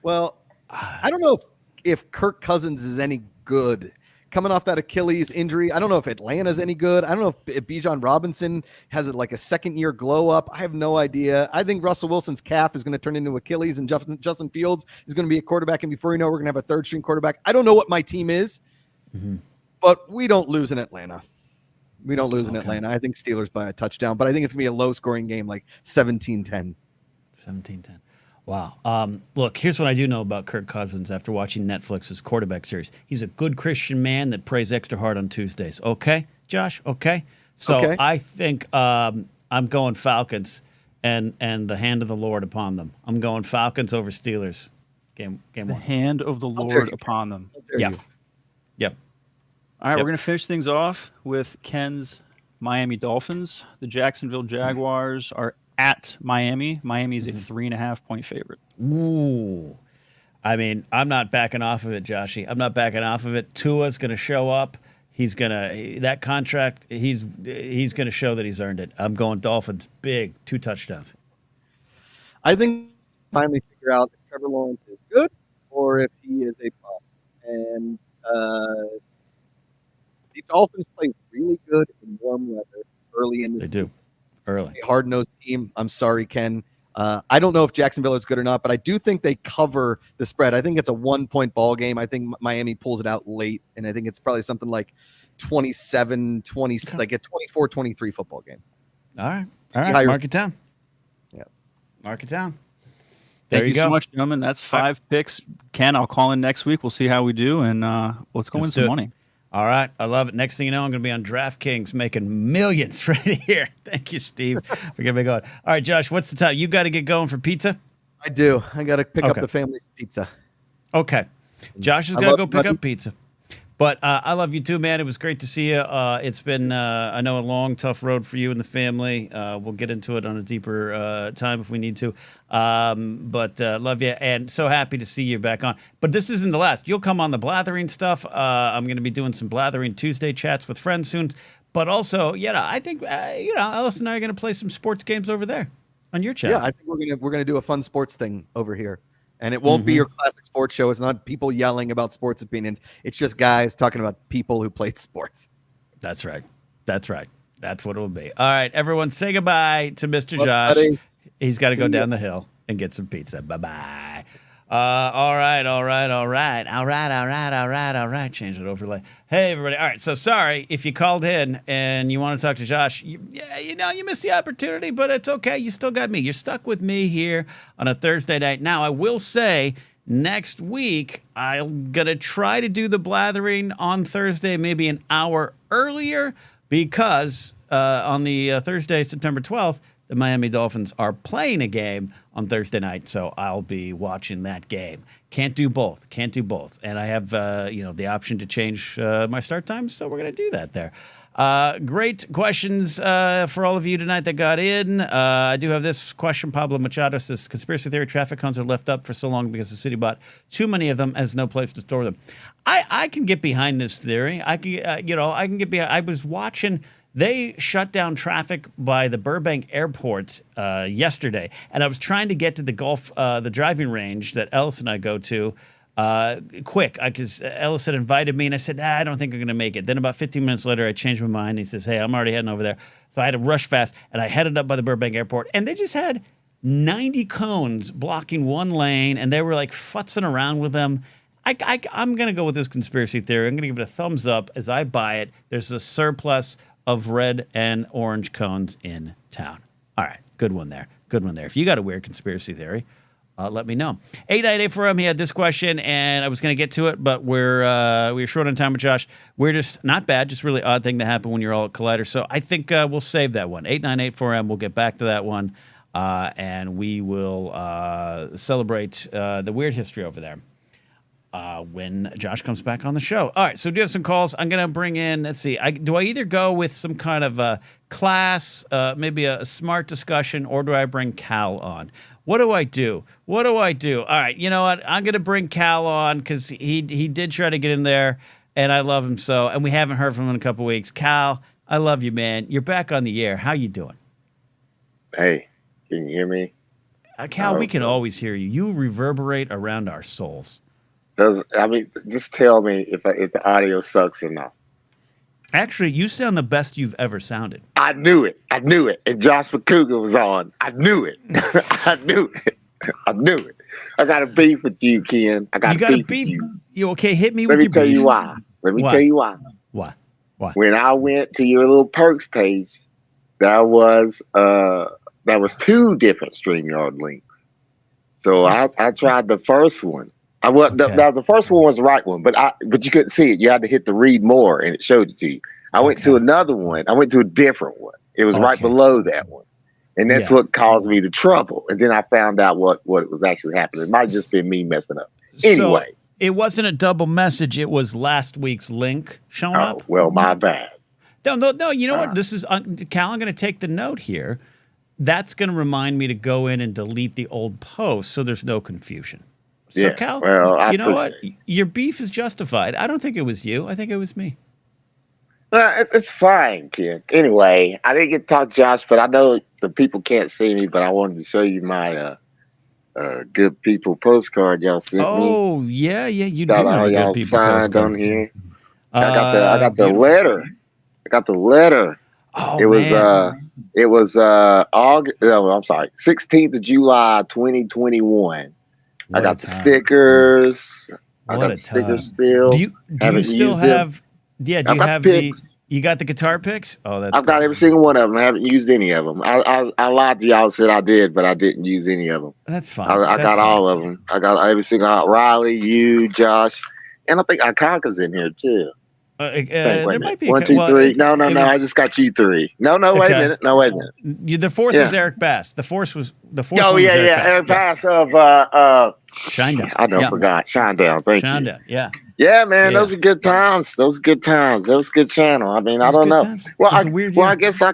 Well, I don't know if Kirk Cousins is any good. Coming off that Achilles injury, I don't know if Atlanta's any good. I don't know if Bijan Robinson has like a second-year glow-up. I have no idea. I think Russell Wilson's calf is going to turn into Achilles, and Justin Fields is going to be a quarterback. And before you know, we're going to have a third-string quarterback. I don't know what my team is, but we don't lose in Atlanta. Atlanta. I think Steelers by a touchdown, but I think it's going to be a low-scoring game, like 17-10. 17-10. Wow. Look, here's what I do know about Kirk Cousins after watching Netflix's quarterback series. He's a good Christian man that prays extra hard on Tuesdays. Okay, Josh? Okay? So I think I'm going Falcons and the hand of the Lord upon them. I'm going Falcons over Steelers. Game one. The hand of the Lord upon them. Yep. All right, we're going to finish things off with Ken's Miami Dolphins. The Jacksonville Jaguars are at Miami. Miami is a 3.5 point favorite. Ooh. I mean, I'm not backing off of it, Joshy. I'm not backing off of it. Tua's going to show up. He's going to that contract. He's going to show that he's earned it. I'm going Dolphins big, 2 touchdowns. I think finally figure out if Trevor Lawrence is good or if he is a bust. And the Dolphins play really good in warm weather early in the season. They do. Early. A hard-nosed team. I'm sorry, Ken. I don't know if Jacksonville is good or not, but I do think they cover the spread. I think it's a 1-point ball game. I think Miami pulls it out late, and I think it's probably something like 27-20, like a 24-23 football game. All right. Mark it down. Yeah. Mark it down. Thank you so much, gentlemen. That's 5 picks. Ken, I'll call in next week. We'll see how we do, and let's go win some money. All right. I love it. Next thing you know, I'm going to be on DraftKings making millions right here. Thank you, Steve, for getting me going. All right, Josh, what's the time? You got to get going for pizza? I do. I got to pick up the family's pizza. Okay. Josh has got to go pick up pizza. But I love you too, man. It was great to see you. It's been, I know, a long, tough road for you and the family. We'll get into it on a deeper time if we need to. But love you and so happy to see you back on. But this isn't the last. You'll come on the Blathering stuff. I'm going to be doing some Blathering Tuesday chats with friends soon. But also, I think, Alice and I are going to play some sports games over there on your channel. Yeah, I think we're gonna do a fun sports thing over here. And it won't be your classic sports show. It's not people yelling about sports opinions. It's just guys talking about people who played sports. That's right. That's what it will be. All right, everyone, say goodbye to Mr. Josh. Buddy. He's got to go down the hill and get some pizza. Bye-bye. All right. Change it overlay. Hey, everybody. All right, so sorry if you called in and you want to talk to Josh. You missed the opportunity, but it's okay. You still got me. You're stuck with me here on a Thursday night. Now, I will say next week, I'm going to try to do the Blathering on Thursday, maybe an hour earlier, because on the Thursday, September 12th, the Miami Dolphins are playing a game on Thursday night, so I'll be watching that game. Can't do both. And I have, the option to change my start time, so we're going to do that there. Great questions for all of you tonight that got in. I do have this question. Pablo Machado says, conspiracy theory traffic cones are left up for so long because the city bought too many of them and has no place to store them. I can get behind this theory. I can get behind. I was watching. They shut down traffic by the Burbank airport yesterday, and I was trying to get to the driving range that Ellis and I go to quick, because Ellis had invited me, and I said, I don't think I'm going to make it. Then about 15 minutes later, I changed my mind. He says, hey, I'm already heading over there. So I had to rush fast, and I headed up by the Burbank airport, and they just had 90 cones blocking one lane, and they were like futzing around with them. I'm going to go with this conspiracy theory. I'm going to give it a thumbs up as I buy it. There's a surplus of red and orange cones in town. All right, good one there. Good one there. If you got a weird conspiracy theory, let me know. 898 for him. He had this question, and I was going to get to it, but we're short on time with Josh. We're just not bad, just really odd thing to happen when you're all at Collider. So I think we'll save that one. 898 for him. We'll get back to that one, and we will celebrate the weird history over there when Josh comes back on the show. All right, so do you have some calls? I'm going to bring in, let's see, do I either go with some kind of a class, maybe a smart discussion, or do I bring Cal on? What do I do? All right, you know what? I'm going to bring Cal on because he did try to get in there, and I love him so, and we haven't heard from him in a couple weeks. Cal, I love you, man. You're back on the air. How you doing? Hey, can you hear me? Cal, we can always hear you. You reverberate around our souls. Just tell me if the audio sucks or not. Actually, you sound the best you've ever sounded. I knew it. And JOSH MACUGA was on. I knew it. I knew it. I got a beef with you, Ken. I got a beef with you. You okay? Hit me Let with me your tell beef. you why. Let me tell you why. Why? When I went to your little perks page, that was 2 different StreamYard links. So I tried the first one. The first one was the right one, but you couldn't see it. You had to hit the read more, and it showed it to you. I went to another one. I went to a different one. It was right below that one, and that's what caused me the trouble. And then I found out what was actually happening. It might have just been me messing up. Anyway, so it wasn't a double message. It was last week's link showing up. Oh, well, my bad. No. You know what? This is Cal. I'm going to take the note here. That's going to remind me to go in and delete the old post, so there's no confusion. So, Cal, you know what? Your beef is justified. I don't think it was you. I think it was me. It's fine, Ken. Anyway, I didn't get to talk to Josh, but I know the people can't see me, but I wanted to show you my good people postcard y'all sent me. Oh, yeah, you do have a good people signed postcard. on here. I got the letter. I got the letter. Oh, it was August. No, I'm sorry, 16th of July, 2021. I got the stickers. I got the stickers still. Do you still have? Yeah. Do you have you got the guitar picks? Oh, that's. I've got every single one of them. I haven't used any of them. I lied to y'all, said I did, but I didn't use any of them. That's fine. I got all of them. I got every single Riley, you, Josh, and I think Akaka's in here too. There might be 1, 2, 3. No. I just got you 3. No. Wait a minute. No, wait a minute. The fourth was Eric Bass. The fourth was. Oh yeah. Eric Bass of Shinedown. I forgot Shinedown. Thank you. Shinedown. Yeah. Yeah, man. Those are good times. That was a good channel. I mean, I don't know. Times. Well, I guess I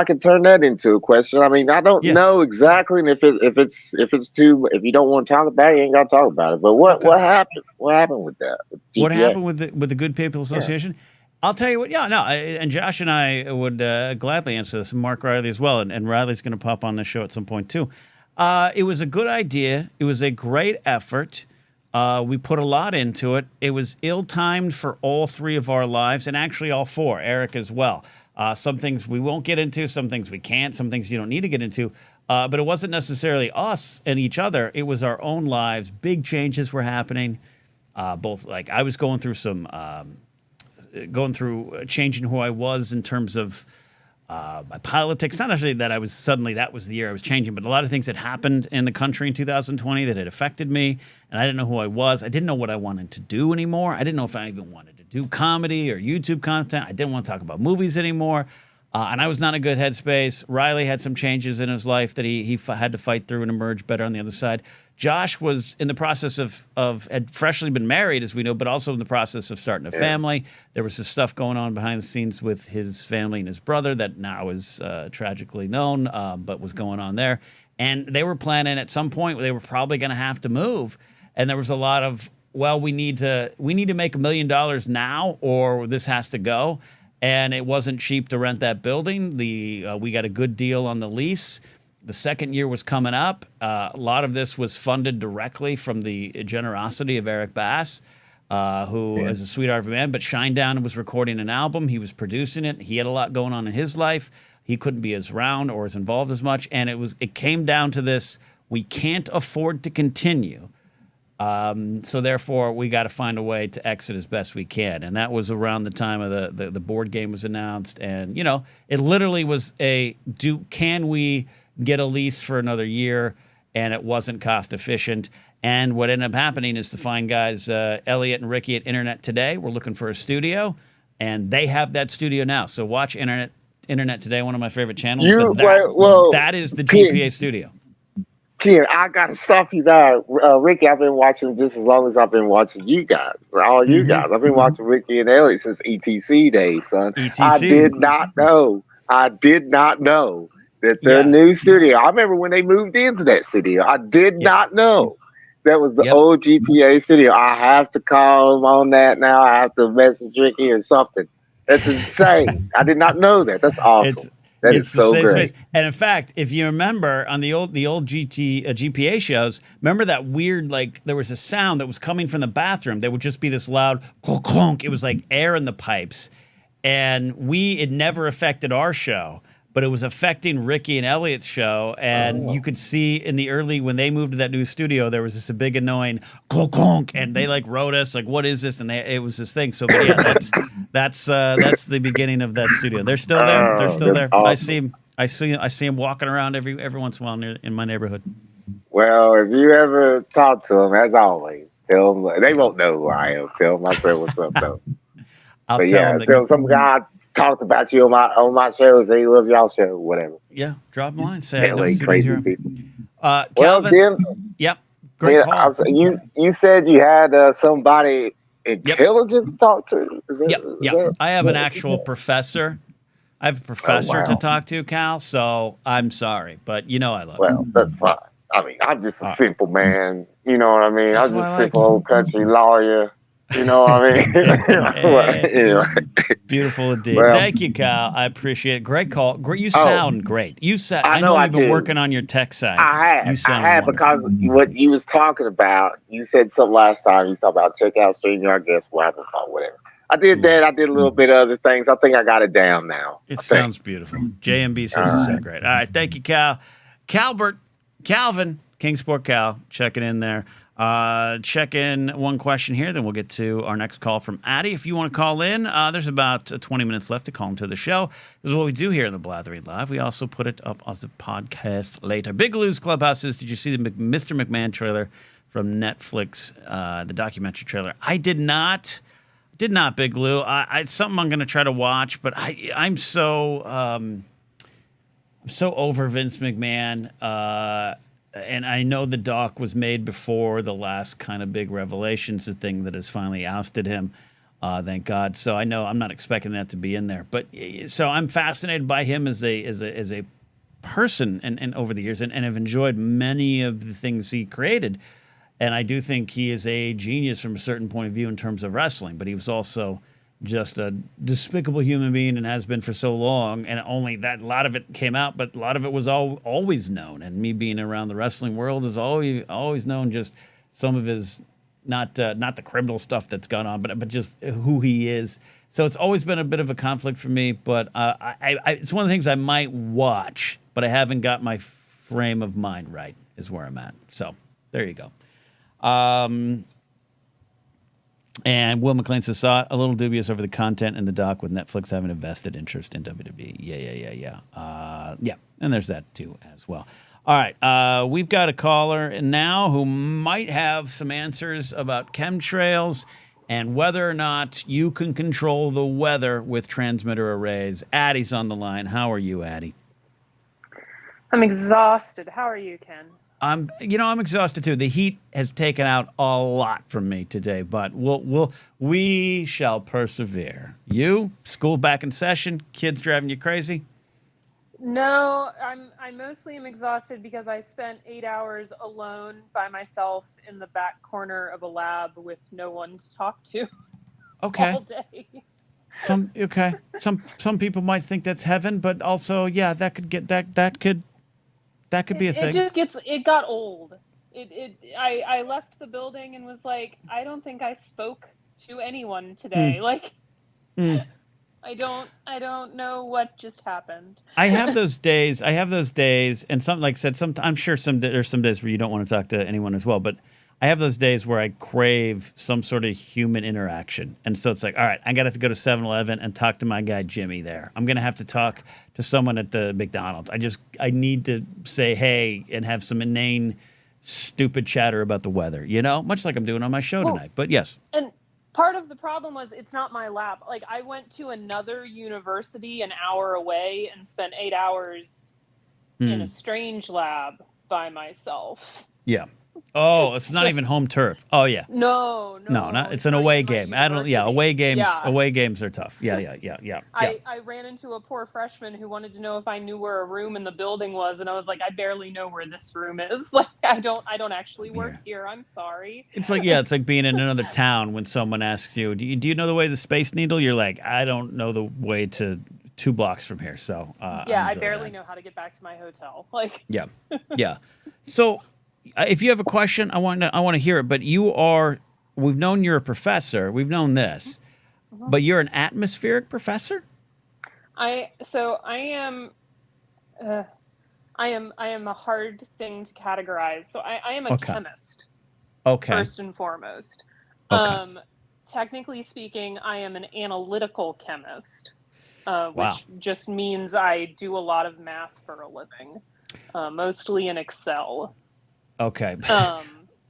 can turn that into a question. I mean, I don't know exactly, and if you don't want to talk about it, you ain't got to talk about it. But what happened? What happened with that? What happened with the Good People Association? Yeah. I'll tell you what. Yeah, no, and Josh and I would gladly answer this, and Mark Riley as well, and Riley's going to pop on the show at some point too. It was a good idea. It was a great effort. We put a lot into it. It was ill-timed for all 3 of our lives, and actually all 4, Eric as well. Some things we won't get into, some things we can't, some things you don't need to get into. But it wasn't necessarily us and each other. It was our own lives. Big changes were happening. Both, like, I was going through changing who I was in terms of my politics. Not necessarily that that was the year I was changing, but a lot of things that happened in the country in 2020 that had affected me, and I didn't know who I was. I didn't know what I wanted to do anymore. I didn't know if I even wanted to do comedy or YouTube content. I didn't want to talk about movies anymore, and I was not in a good headspace. Riley had some changes in his life that he had to fight through and emerge better on the other side. Josh was in the process of had freshly been married, as we know, but also in the process of starting a family. There was this stuff going on behind the scenes with his family and his brother that now is tragically known, but was going on there. And they were planning at some point they were probably going to have to move. And there was a lot of, well, we need to make $1 million now, or this has to go. And it wasn't cheap to rent that building. We got a good deal on the lease. The second year was coming up. A lot of this was funded directly from the generosity of Eric Bass, who is a sweetheart of a man. But Shinedown was recording an album. He was producing it. He had a lot going on in his life. He couldn't be as around or as involved as much. And it came down to this: we can't afford to continue. So therefore, we got to find a way to exit as best we can. And that was around the time of the board game was announced. And, it literally was can we get a lease for another year? And it wasn't cost efficient. And what ended up happening is to find guys, Elliot and Ricky at Internet Today, were looking for a studio, and they have that studio now. So watch Internet Today, one of my favorite channels. That is the GPA studio. Ken, I gotta stop you there. Ricky, I've been watching just as long as I've been watching you guys. All you guys. I've been watching Ricky and Elliot since ETC days, son. ETC. I did not know that their new studio. I remember when they moved into that studio. I did not know that was the old GPA studio. I have to call them on that now. I have to message Ricky or something. That's insane. I did not know that. That's awesome. That is so great. And in fact, if you remember on the old GPA shows, remember that weird, there was a sound that was coming from the bathroom. There would just be this loud clunk, clunk. It was like air in the pipes. And it never affected our show, but it was affecting Ricky and Elliot's show. And you could see when they moved to that new studio, there was this big annoying clunk, clunk. And they wrote us what is this? And it was this thing. So but yeah, that's the beginning of that studio. They're still there. They're still there. Awesome. I see them walking around every once in a while in my neighborhood. Well, if you ever talk to them, as always, tell them they won't know who I am. Tell them I said what's up though. Tell them some guy talked about you on my shows. He loves y'all show, whatever. Yeah, drop a line. Say crazy people. Calvin. Yep. Great call. You said you had somebody intelligent to talk to. I have an actual professor. I have a professor to talk to, Cal. So I'm sorry, but I love you. Well, that's fine. I mean, I'm just a simple man. You know what I mean? I'm just a simple old country lawyer. You know what I mean? Anyway. Beautiful indeed. Thank you, Kyle. I appreciate it. Great call. You sound great. I know you've been working on your tech side. I have because what you was talking about, you said something last time. You talked about check out StreamYard, guess what? Whatever. I did that. I did a little bit of other things. I think I got it down now. It sounds beautiful. JMB says it sounds great. All right. Thank you, Cal. Calvin, Kingsport Cal, checking in there. Check in one question here, then we'll get to our next call from Addie. If you want to call in, there's about 20 minutes left to call into the show. This is what we do here in the Blathering Live. We also put it up as a podcast later. Big Lou's Clubhouses. Did you see the Mr. McMahon trailer from Netflix, the documentary trailer? I did not, Big Lou. It's something I'm going to try to watch, but I'm so over Vince McMahon. And I know the doc was made before the last kind of big revelations, the thing that has finally ousted him. Thank God. So I know I'm not expecting that to be in there. But so I'm fascinated by him as a person and over the years and have enjoyed many of the things he created. And I do think he is a genius from a certain point of view in terms of wrestling. But he was also just a despicable human being and has been for so long, and only that a lot of it came out, but a lot of it was always known. And me being around the wrestling world is always known just some of his not the criminal stuff that's gone on, but just who he is. So it's always been a bit of a conflict for me. But it's one of the things I might watch, but I haven't got my frame of mind right. Is where I'm at. So there you go. And Will McLean says, saw it, a little dubious over the content in the doc with Netflix having a vested interest in WWE. Yeah. And there's that too as well. All right. We've got a caller now who might have some answers about chemtrails and whether or not you can control the weather with transmitter arrays. Addie's on the line. How are you, Addie? I'm exhausted. How are you, Ken? I'm exhausted too. The heat has taken out a lot from me today, but we shall persevere. You, school back in session, kids driving you crazy? No, I mostly am exhausted because I spent 8 hours alone by myself in the back corner of a lab with no one to talk to all day. Some people might think that's heaven, but also, yeah, that could be a thing. It got old. I left the building and was like, I don't think I spoke to anyone today. Like, I don't know what just happened. I have those days, and some, like I said, I'm sure there's some days where you don't want to talk to anyone as well, but I have those days where I crave some sort of human interaction. And so it's like, all right, I got to go to 7-Eleven and talk to my guy Jimmy there. I'm going to have to talk to someone at the McDonald's. I need to say hey and have some inane, stupid chatter about the weather, much like I'm doing on my show tonight. But yes. And part of the problem was it's not my lab. Like, I went to another university an hour away and spent 8 hours in a strange lab by myself. Yeah. Oh, it's not even home turf. Oh yeah. No. It's an away game. Away games. Yeah. Away games are tough. Yeah. I ran into a poor freshman who wanted to know if I knew where a room in the building was, and I was like, I barely know where this room is. Like, I don't actually work here. I'm sorry. It's like being in another town when someone asks you, do you know the way to the Space Needle? You're like, I don't know the way to 2 blocks from here. So I barely know how to get back to my hotel. Like, yeah. So. If you have a question, I want to hear it. But we've known you're a professor. We've known this, but you're an atmospheric professor. I am a hard thing to categorize. So I am a chemist. Okay. First and foremost. Okay. Technically speaking, I am an analytical chemist, which just means I do a lot of math for a living, mostly in Excel. Okay.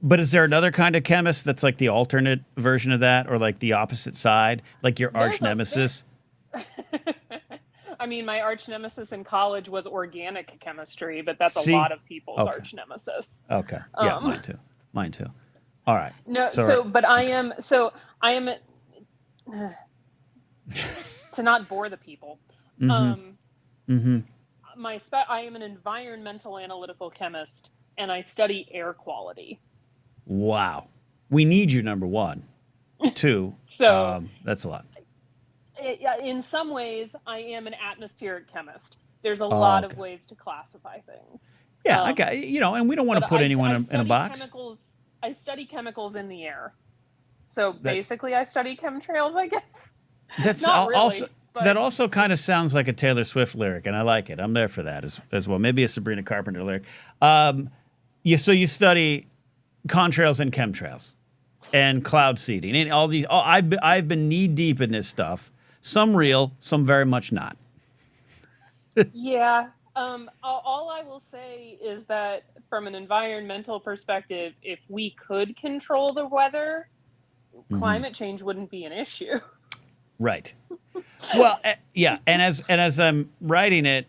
But is there another kind of chemist that's like the alternate version of that, or like the opposite side, like your arch nemesis? I mean, my arch nemesis in college was organic chemistry, but that's a lot of people's arch nemesis. Okay. Yeah, mine too. All right. No, I am to not bore the people. I am an environmental analytical chemist, and I study air quality. Wow. We need you, number one. 2, that's a lot. In some ways, I am an atmospheric chemist. There's a lot of ways to classify things. Yeah, and we don't want to put anyone in a box. I study chemicals in the air. So basically, I study chemtrails, I guess. That's not really, also. But that also kind of sounds like a Taylor Swift lyric, and I like it. I'm there for that as well. Maybe a Sabrina Carpenter lyric. So you study contrails and chemtrails and cloud seeding and all these. I've been knee deep in this stuff. Some real, some very much not. Yeah. All I will say is that from an environmental perspective, if we could control the weather, climate change wouldn't be an issue. Right. Well, yeah, and as I'm writing it,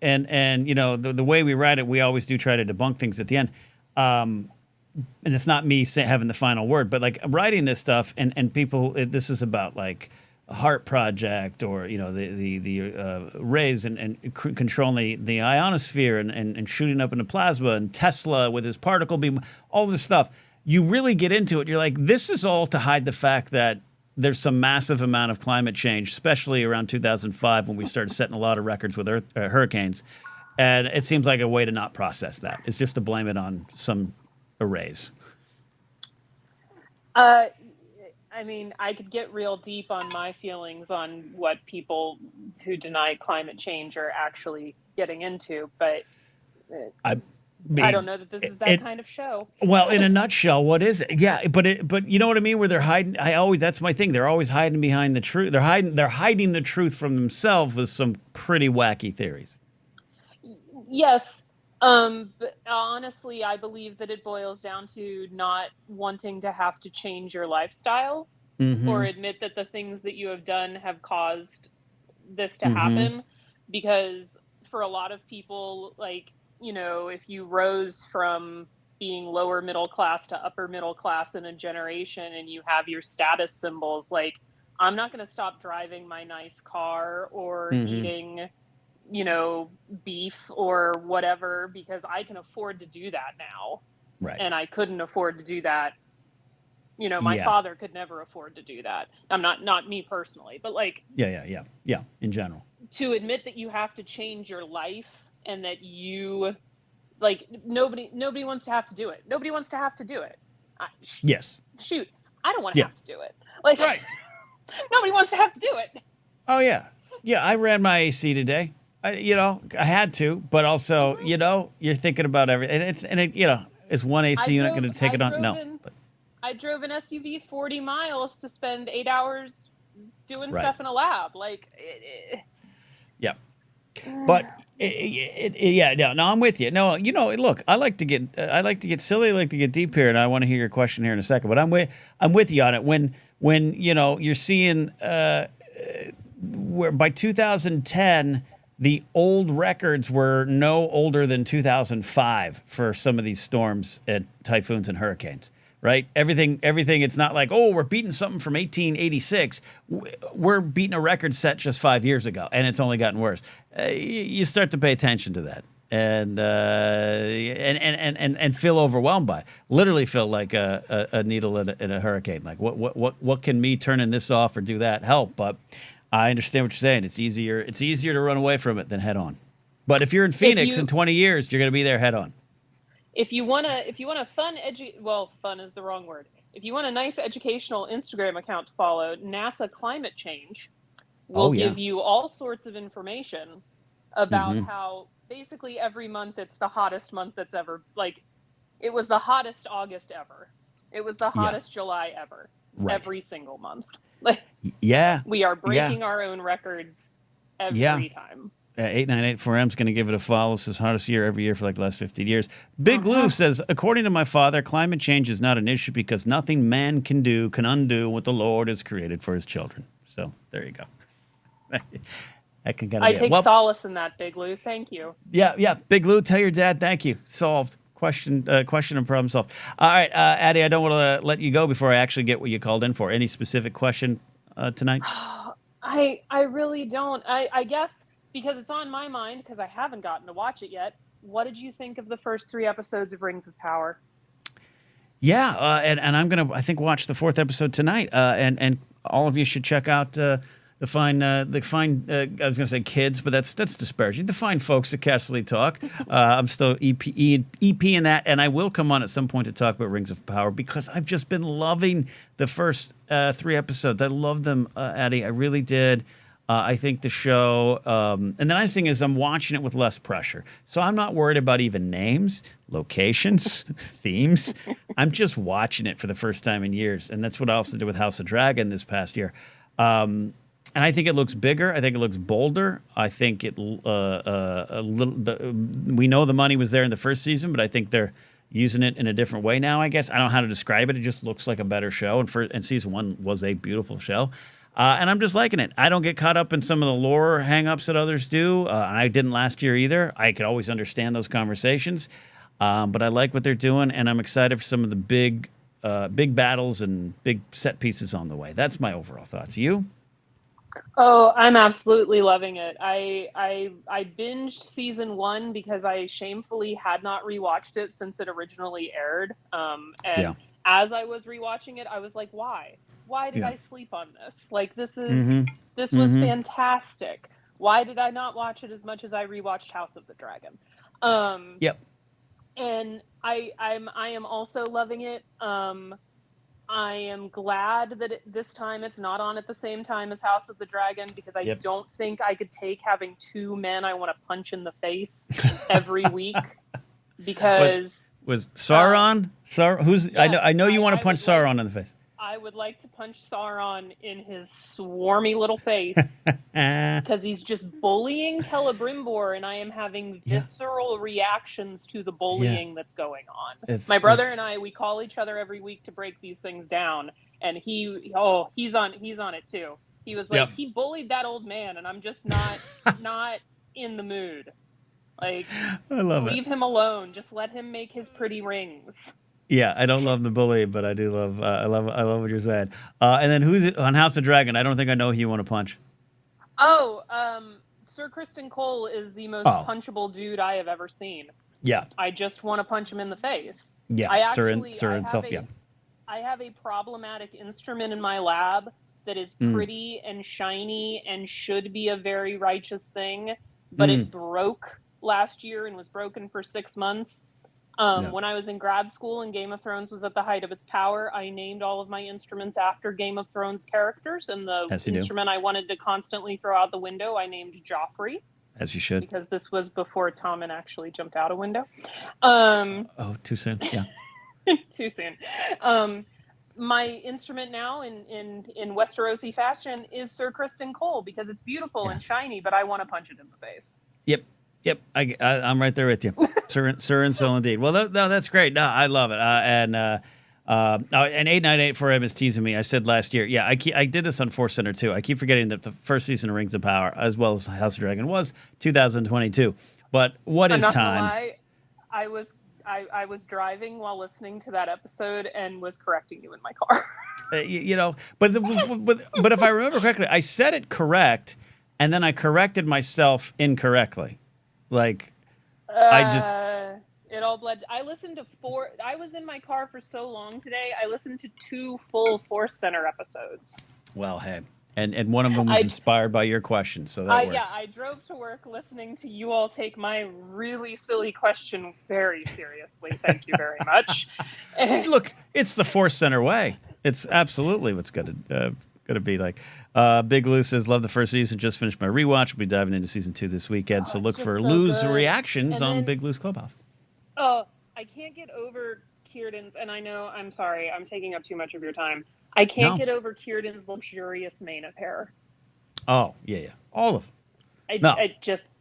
and the way we write it, we always do try to debunk things at the end. And it's not me having the final word, but like writing this stuff, and people, this is about like a heart project, or the rays and controlling the ionosphere and shooting up into plasma, and Tesla with his particle beam, all this stuff. You really get into it. You're like, this is all to hide the fact that there's some massive amount of climate change, especially around 2005 when we started setting a lot of records with hurricanes. And it seems like a way to not process that. It's just to blame it on some arrays. I mean, I could get real deep on my feelings on what people who deny climate change are actually getting into, but I don't know that this is that kind of show. Well, in a nutshell, what is it? Yeah, but you know what I mean? Where they're hiding. That's my thing. They're always hiding behind the truth. They're hiding the truth from themselves with some pretty wacky theories. Yes. But honestly, I believe that it boils down to not wanting to have to change your lifestyle or admit that the things that you have done have caused this to happen. Because for a lot of people, like, you know, if you rose from being lower middle class to upper middle class in a generation and you have your status symbols, like, I'm not going to stop driving my nice car or eating, you know, beef or whatever because I can afford to do that now. Right. And I couldn't afford to do that. You know, my father could never afford to do that. I'm not me personally, but like, yeah. In general, to admit that you have to change your life and that you, like, nobody wants to have to do it. Nobody wants to have to do it. Yes. Shoot, I don't want to have to do it. Like, right. Nobody wants to have to do it. Oh yeah. I ran my AC today. I had to, but also, you're thinking about everything. And it's one AC unit going to take it on? No. I drove an SUV 40 miles to spend 8 hours doing stuff in a lab. Like, yeah. But no, I'm with you. No, look, I like to get silly, I like to get deep here, and I want to hear your question here in a second. But I'm with you on it. When you're seeing where by 2010 the old records were no older than 2005 for some of these storms and typhoons and hurricanes. Right? Everything. It's not like, oh, we're beating something from 1886. We're beating a record set just 5 years ago, and it's only gotten worse. You start to pay attention to that, and feel overwhelmed by it. Literally feel like a needle in a hurricane. Like, what can me turning this off or do that help? But I understand what you're saying. It's easier to run away from it than head on. But if you're in Phoenix in 20 years, you're going to be there head on. If you want a fun fun is the wrong word. If you want a nice educational Instagram account to follow, NASA Climate Change will give you all sorts of information about how basically every month it's the hottest month that's ever, like, it was the hottest August ever. It was the hottest July ever. Right. Every single month. Like, we are breaking our own records every time. 898-4M is going to give it a follow. It says hottest year every year for like the last 50 years. Big Lou says, according to my father, climate change is not an issue because nothing man can do can undo what the Lord has created for his children. So there you go. That can kind of I take solace in that, Big Lou. Thank you. Yeah. Big Lou, tell your dad thank you. Solved. Question and problem solved. All right, Addie, I don't want to let you go before I actually get what you called in for. Any specific question tonight? I really don't. I guess because it's on my mind because I haven't gotten to watch it yet. What did you think of the first 3 episodes of Rings of Power? Yeah, and I'm gonna watch the 4th episode tonight. And all of you should check out the fine I was gonna say kids, but that's disparaging. The fine folks at Castle Talk. I'm still EP in that, and I will come on at some point to talk about Rings of Power because I've just been loving the first 3 episodes. I love them, Addie. I really did. I think the show, and the nice thing is I'm watching it with less pressure. So I'm not worried about even names, locations, themes. I'm just watching it for the first time in years. And that's what I also did with House of Dragon this past year. And I think it looks bigger. I think it looks bolder. I think it we know the money was there in the first season, but I think they're using it in a different way now, I guess. I don't know how to describe it. It just looks like a better show. And season 1 was a beautiful show. And I'm just liking it. I don't get caught up in some of the lore hang-ups that others do. I didn't last year either. I could always understand those conversations. But I like what they're doing, and I'm excited for some of the big battles and big set pieces on the way. That's my overall thoughts. You? Oh, I'm absolutely loving it. I binged season 1 because I shamefully had not rewatched it since it originally aired. As I was rewatching it, I was like, why? Why did I sleep on this? Like, this was fantastic. Why did I not watch it as much as I rewatched House of the Dragon? And I am also loving it. I am glad that this time it's not on at the same time as House of the Dragon because I don't think I could take having 2 men I want to punch in the face every week. Because was Sauron? Who's? Yes, I know you want to punch Sauron in the face. I would like to punch Sauron in his swarmy little face because he's just bullying Celebrimbor, and I am having visceral reactions to the bullying that's going on. My brother and I, we call each other every week to break these things down, and he's on it too. He was like, he bullied that old man, and I'm just not in the mood. Like, I love leave him alone. Just let him make his pretty rings. Yeah, I don't love the bully, but I do love. I love what you're saying. And then who's it on House of Dragon? I don't think I know who you want to punch. Oh, Sir Kristen Cole is the most punchable dude I have ever seen. Yeah, I just want to punch him in the face. Yeah, Sir himself. Yeah, I have a problematic instrument in my lab that is pretty and shiny and should be a very righteous thing, but it broke last year and was broken for 6 months. When I was in grad school and Game of Thrones was at the height of its power, I named all of my instruments after Game of Thrones characters, and the instrument I wanted to constantly throw out the window, I named Joffrey. As you should. Because this was before Tommen actually jumped out a window. Too soon. Yeah. Too soon. My instrument now in Westerosi fashion is Sir Kristen Cole because it's beautiful and shiny, but I want to punch it in the face. Yep. I'm right there with you. Sir and so indeed. Well, that's great. No, I love it. And 898 for him is teasing me. I said last year. Yeah, I did this on Force Center too. I keep forgetting that the first season of Rings of Power, as well as House of Dragon, was 2022. But what is time? Gonna lie, I was driving while listening to that episode and was correcting you in my car. But if I remember correctly, I said it correct, and then I corrected myself incorrectly. Like, it all bled. I listened to 4. I was in my car for so long today. I listened to 2 full Force Center episodes. Well, hey. And one of them was inspired by your question, so that works. Yeah, I drove to work listening to you all take my really silly question very seriously. Thank you very much. Look, it's the Force Center way. It's absolutely what's going to be like. Big Lou says, love the first season. Just finished my rewatch. We'll be diving into season 2 this weekend. So look for Lou's reactions on Big Lou's Clubhouse. Oh, I can't get over Kierden's, and I know, I'm sorry, I'm taking up too much of your time. I can't get over Kierden's luxurious mane of hair. Oh, yeah. All of them. I just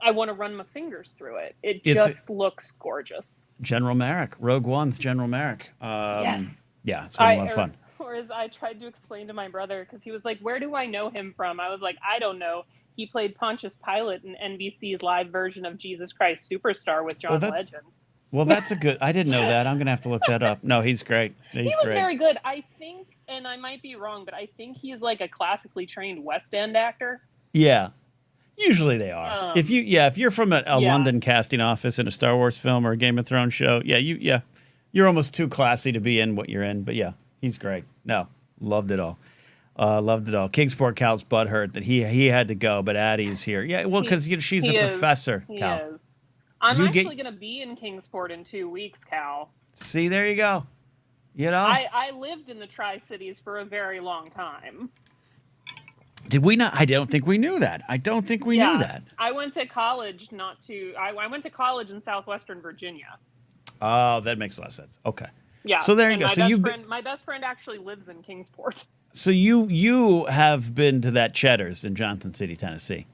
I want to run my fingers through it. It just looks gorgeous. General Merrick, Rogue One's General Merrick. Yes. Yeah, it's been a lot of fun. Or as I tried to explain to my brother, because he was like, where do I know him from? I was like, I don't know. He played Pontius Pilate in NBC's live version of Jesus Christ Superstar with John Legend. Well, that's a good... I didn't know that. I'm going to have to look that up. No, he's great. He was very good. I think, and I might be wrong, but I think he's like a classically trained West End actor. Yeah. Usually they are. If you're from a London casting office in a Star Wars film or a Game of Thrones show, you're almost too classy to be in what you're in. But yeah, he's great. No, loved it all. Kingsport Cal's butthurt that he had to go, but Addie's here. Yeah, well, because she's a professor, Cal. He is. I'm actually going to be in Kingsport in 2 weeks, Cal. See, there you go. You know? I lived in the Tri-Cities for a very long time. Did we not? I don't think we knew that. I don't think we knew that. I went to college I went to college in southwestern Virginia. Oh, that makes a lot of sense. Okay. Yeah. So there you go. My best friend actually lives in Kingsport. So you have been to that Cheddar's in Johnson City, Tennessee.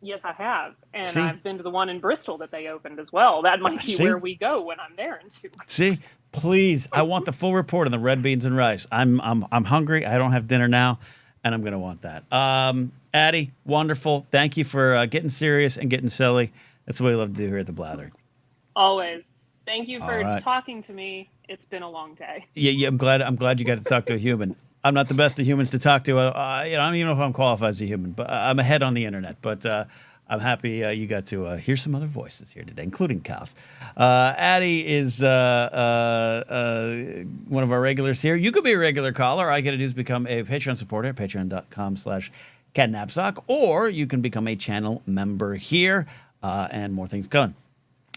Yes, I have. And I've been to the one in Bristol that they opened as well. That might be where we go when I'm there in 2 weeks. See? Please, I want the full report on the red beans and rice. I'm hungry. I don't have dinner now, and I'm going to want that. Addie, wonderful. Thank you for getting serious and getting silly. That's what we love to do here at the Blathering. Always. Thank you for talking to me. It's been a long day. Yeah. I'm glad you got to talk to a human. I'm not the best of humans to talk to. I don't even know if I'm qualified as a human, but I'm ahead on the internet. But I'm happy you got to hear some other voices here today, including Cal's. Addie is one of our regulars here. You could be a regular caller. All you got to do is become a Patreon supporter at patreon.com/Napzok, or you can become a channel member here, and more things coming.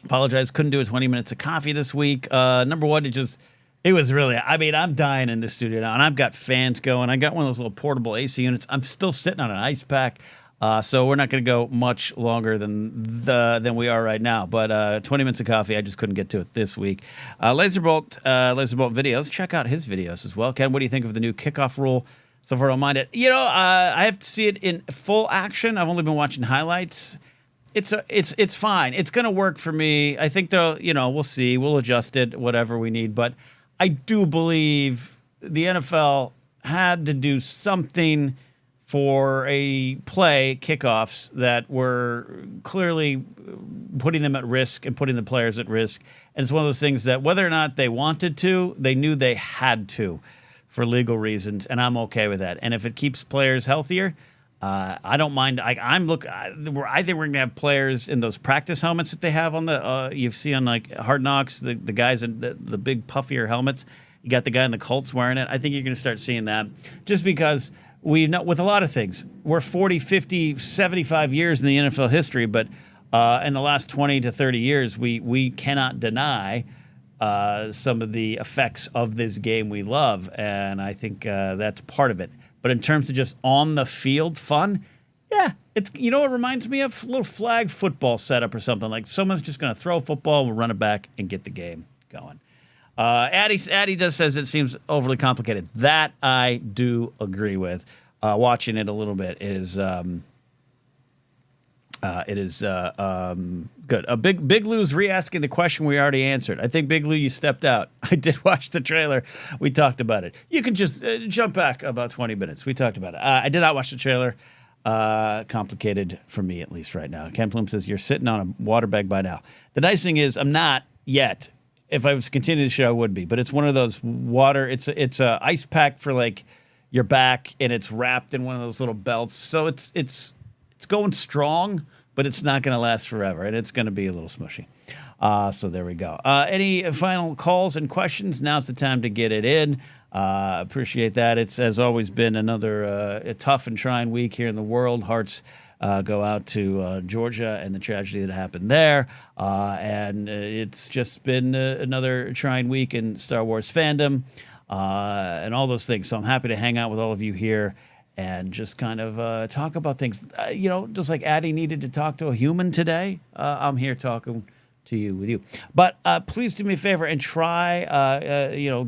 Apologize, couldn't do 20 minutes of coffee this week. Number one, it was really, I'm dying in the studio now, and I've got fans going. I got one of those little portable AC units. I'm still sitting on an ice pack, so we're not going to go much longer than we are right now. But 20 minutes of coffee, I just couldn't get to it this week. Laserbolt videos. Check out his videos as well. Ken, what do you think of the new kickoff rule? So far, I don't mind it. I have to see it in full action. I've only been watching highlights. It's fine. It's going to work for me. I think though, we'll see. We'll adjust it, whatever we need, but I do believe the NFL had to do something for a play, kickoffs, that were clearly putting them at risk and putting the players at risk. And it's one of those things that whether or not they wanted to, they knew they had to for legal reasons, and I'm okay with that. And if it keeps players healthier, I don't mind. I think we're going to have players in those practice helmets that they have on the you see on like Hard Knocks, the guys in the big puffier helmets. You got the guy in the Colts wearing it. I think you're going to start seeing that just because we know with a lot of things, we're 40, 50, 75 years in the NFL history, but in the last 20 to 30 years, we cannot deny some of the effects of this game we love, and I think that's part of it. But in terms of just on the field fun, yeah, it's, you know, it reminds me of a little flag football setup or something. Like someone's just going to throw a football, we'll run it back and get the game going. Addy does says it seems overly complicated. That I do agree with. Watching it a little bit is good. Big Lou's re-asking the question we already answered. I think Big Lou, you stepped out. I did watch the trailer. We talked about it. You can just jump back about 20 minutes. We talked about it. I did not watch the trailer. Complicated for me, at least right now. Ken Plume says you're sitting on a water bag by now. The nice thing is I'm not yet. If I was continuing the show, I would be. But it's one of those water. It's a ice pack for like your back, and it's wrapped in one of those little belts. So it's going strong, but it's not going to last forever, and it's going to be a little smushy. So there we go. Any final calls and questions? Now's the time to get it in. Appreciate that. It's, as always, been another a tough and trying week here in the world. Hearts go out to Georgia and the tragedy that happened there. And it's just been another trying week in Star Wars fandom and all those things. So I'm happy to hang out with all of you here and just kind of talk about things. Just like Addie needed to talk to a human today, I'm here talking to you with you. But please do me a favor and try,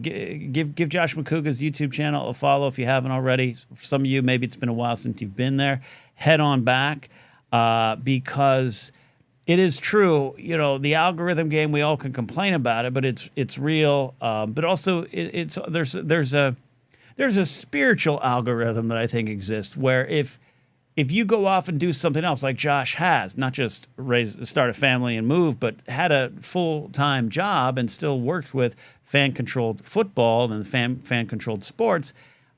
give Josh Macuga's YouTube channel a follow if you haven't already. For some of you, maybe it's been a while since you've been there. Head on back because it is true. The algorithm game, we all can complain about it, but it's real. But also, there's a spiritual algorithm that I think exists where if you go off and do something else like Josh has, not just start a family and move, but had a full-time job and still worked with fan-controlled football and fan-controlled sports,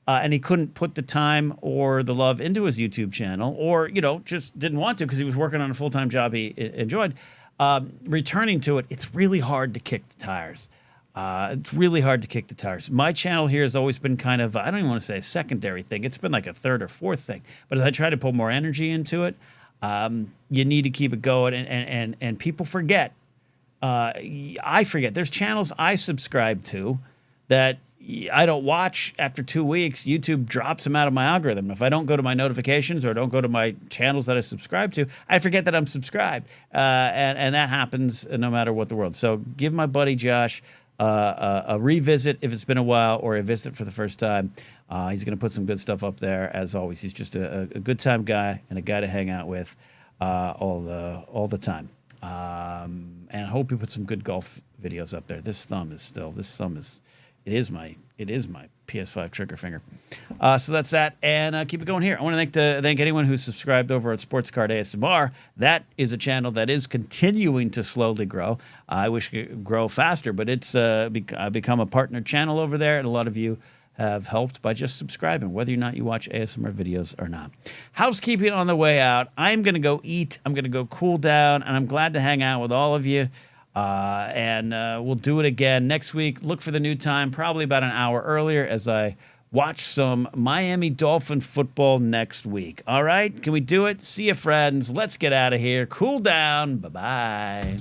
and he couldn't put the time or the love into his YouTube channel or, just didn't want to because he was working on a full-time job he enjoyed, returning to it, it's really hard to kick the tires. It's really hard to kick the tires. My channel here has always been kind of, I don't even want to say a secondary thing. It's been like a third or fourth thing. But as I try to put more energy into it, you need to keep it going. And people forget. I forget. There's channels I subscribe to that I don't watch after 2 weeks. YouTube drops them out of my algorithm. If I don't go to my notifications or don't go to my channels that I subscribe to, I forget that I'm subscribed. And that happens no matter what the world. So give my buddy Josh a revisit if it's been a while, or a visit for the first time. He's going to put some good stuff up there. As always, he's just a good time guy and a guy to hang out with all the time. And I hope he put some good golf videos up there. It is my PS5 trigger finger. So that's that, and keep it going here. I want to thank anyone who's subscribed over at Sports Card ASMR. That is a channel that is continuing to slowly grow. I wish it could grow faster, but it's become a partner channel over there, and a lot of you have helped by just subscribing, whether or not you watch ASMR videos or not. Housekeeping on the way out. I'm going to go eat. I'm going to go cool down, and I'm glad to hang out with all of you. And we'll do it again next week. Look for the new time, probably about an hour earlier, as I watch some Miami Dolphin football next week. All right? Can we do it? See you, friends. Let's get out of here. Cool down. Bye-bye.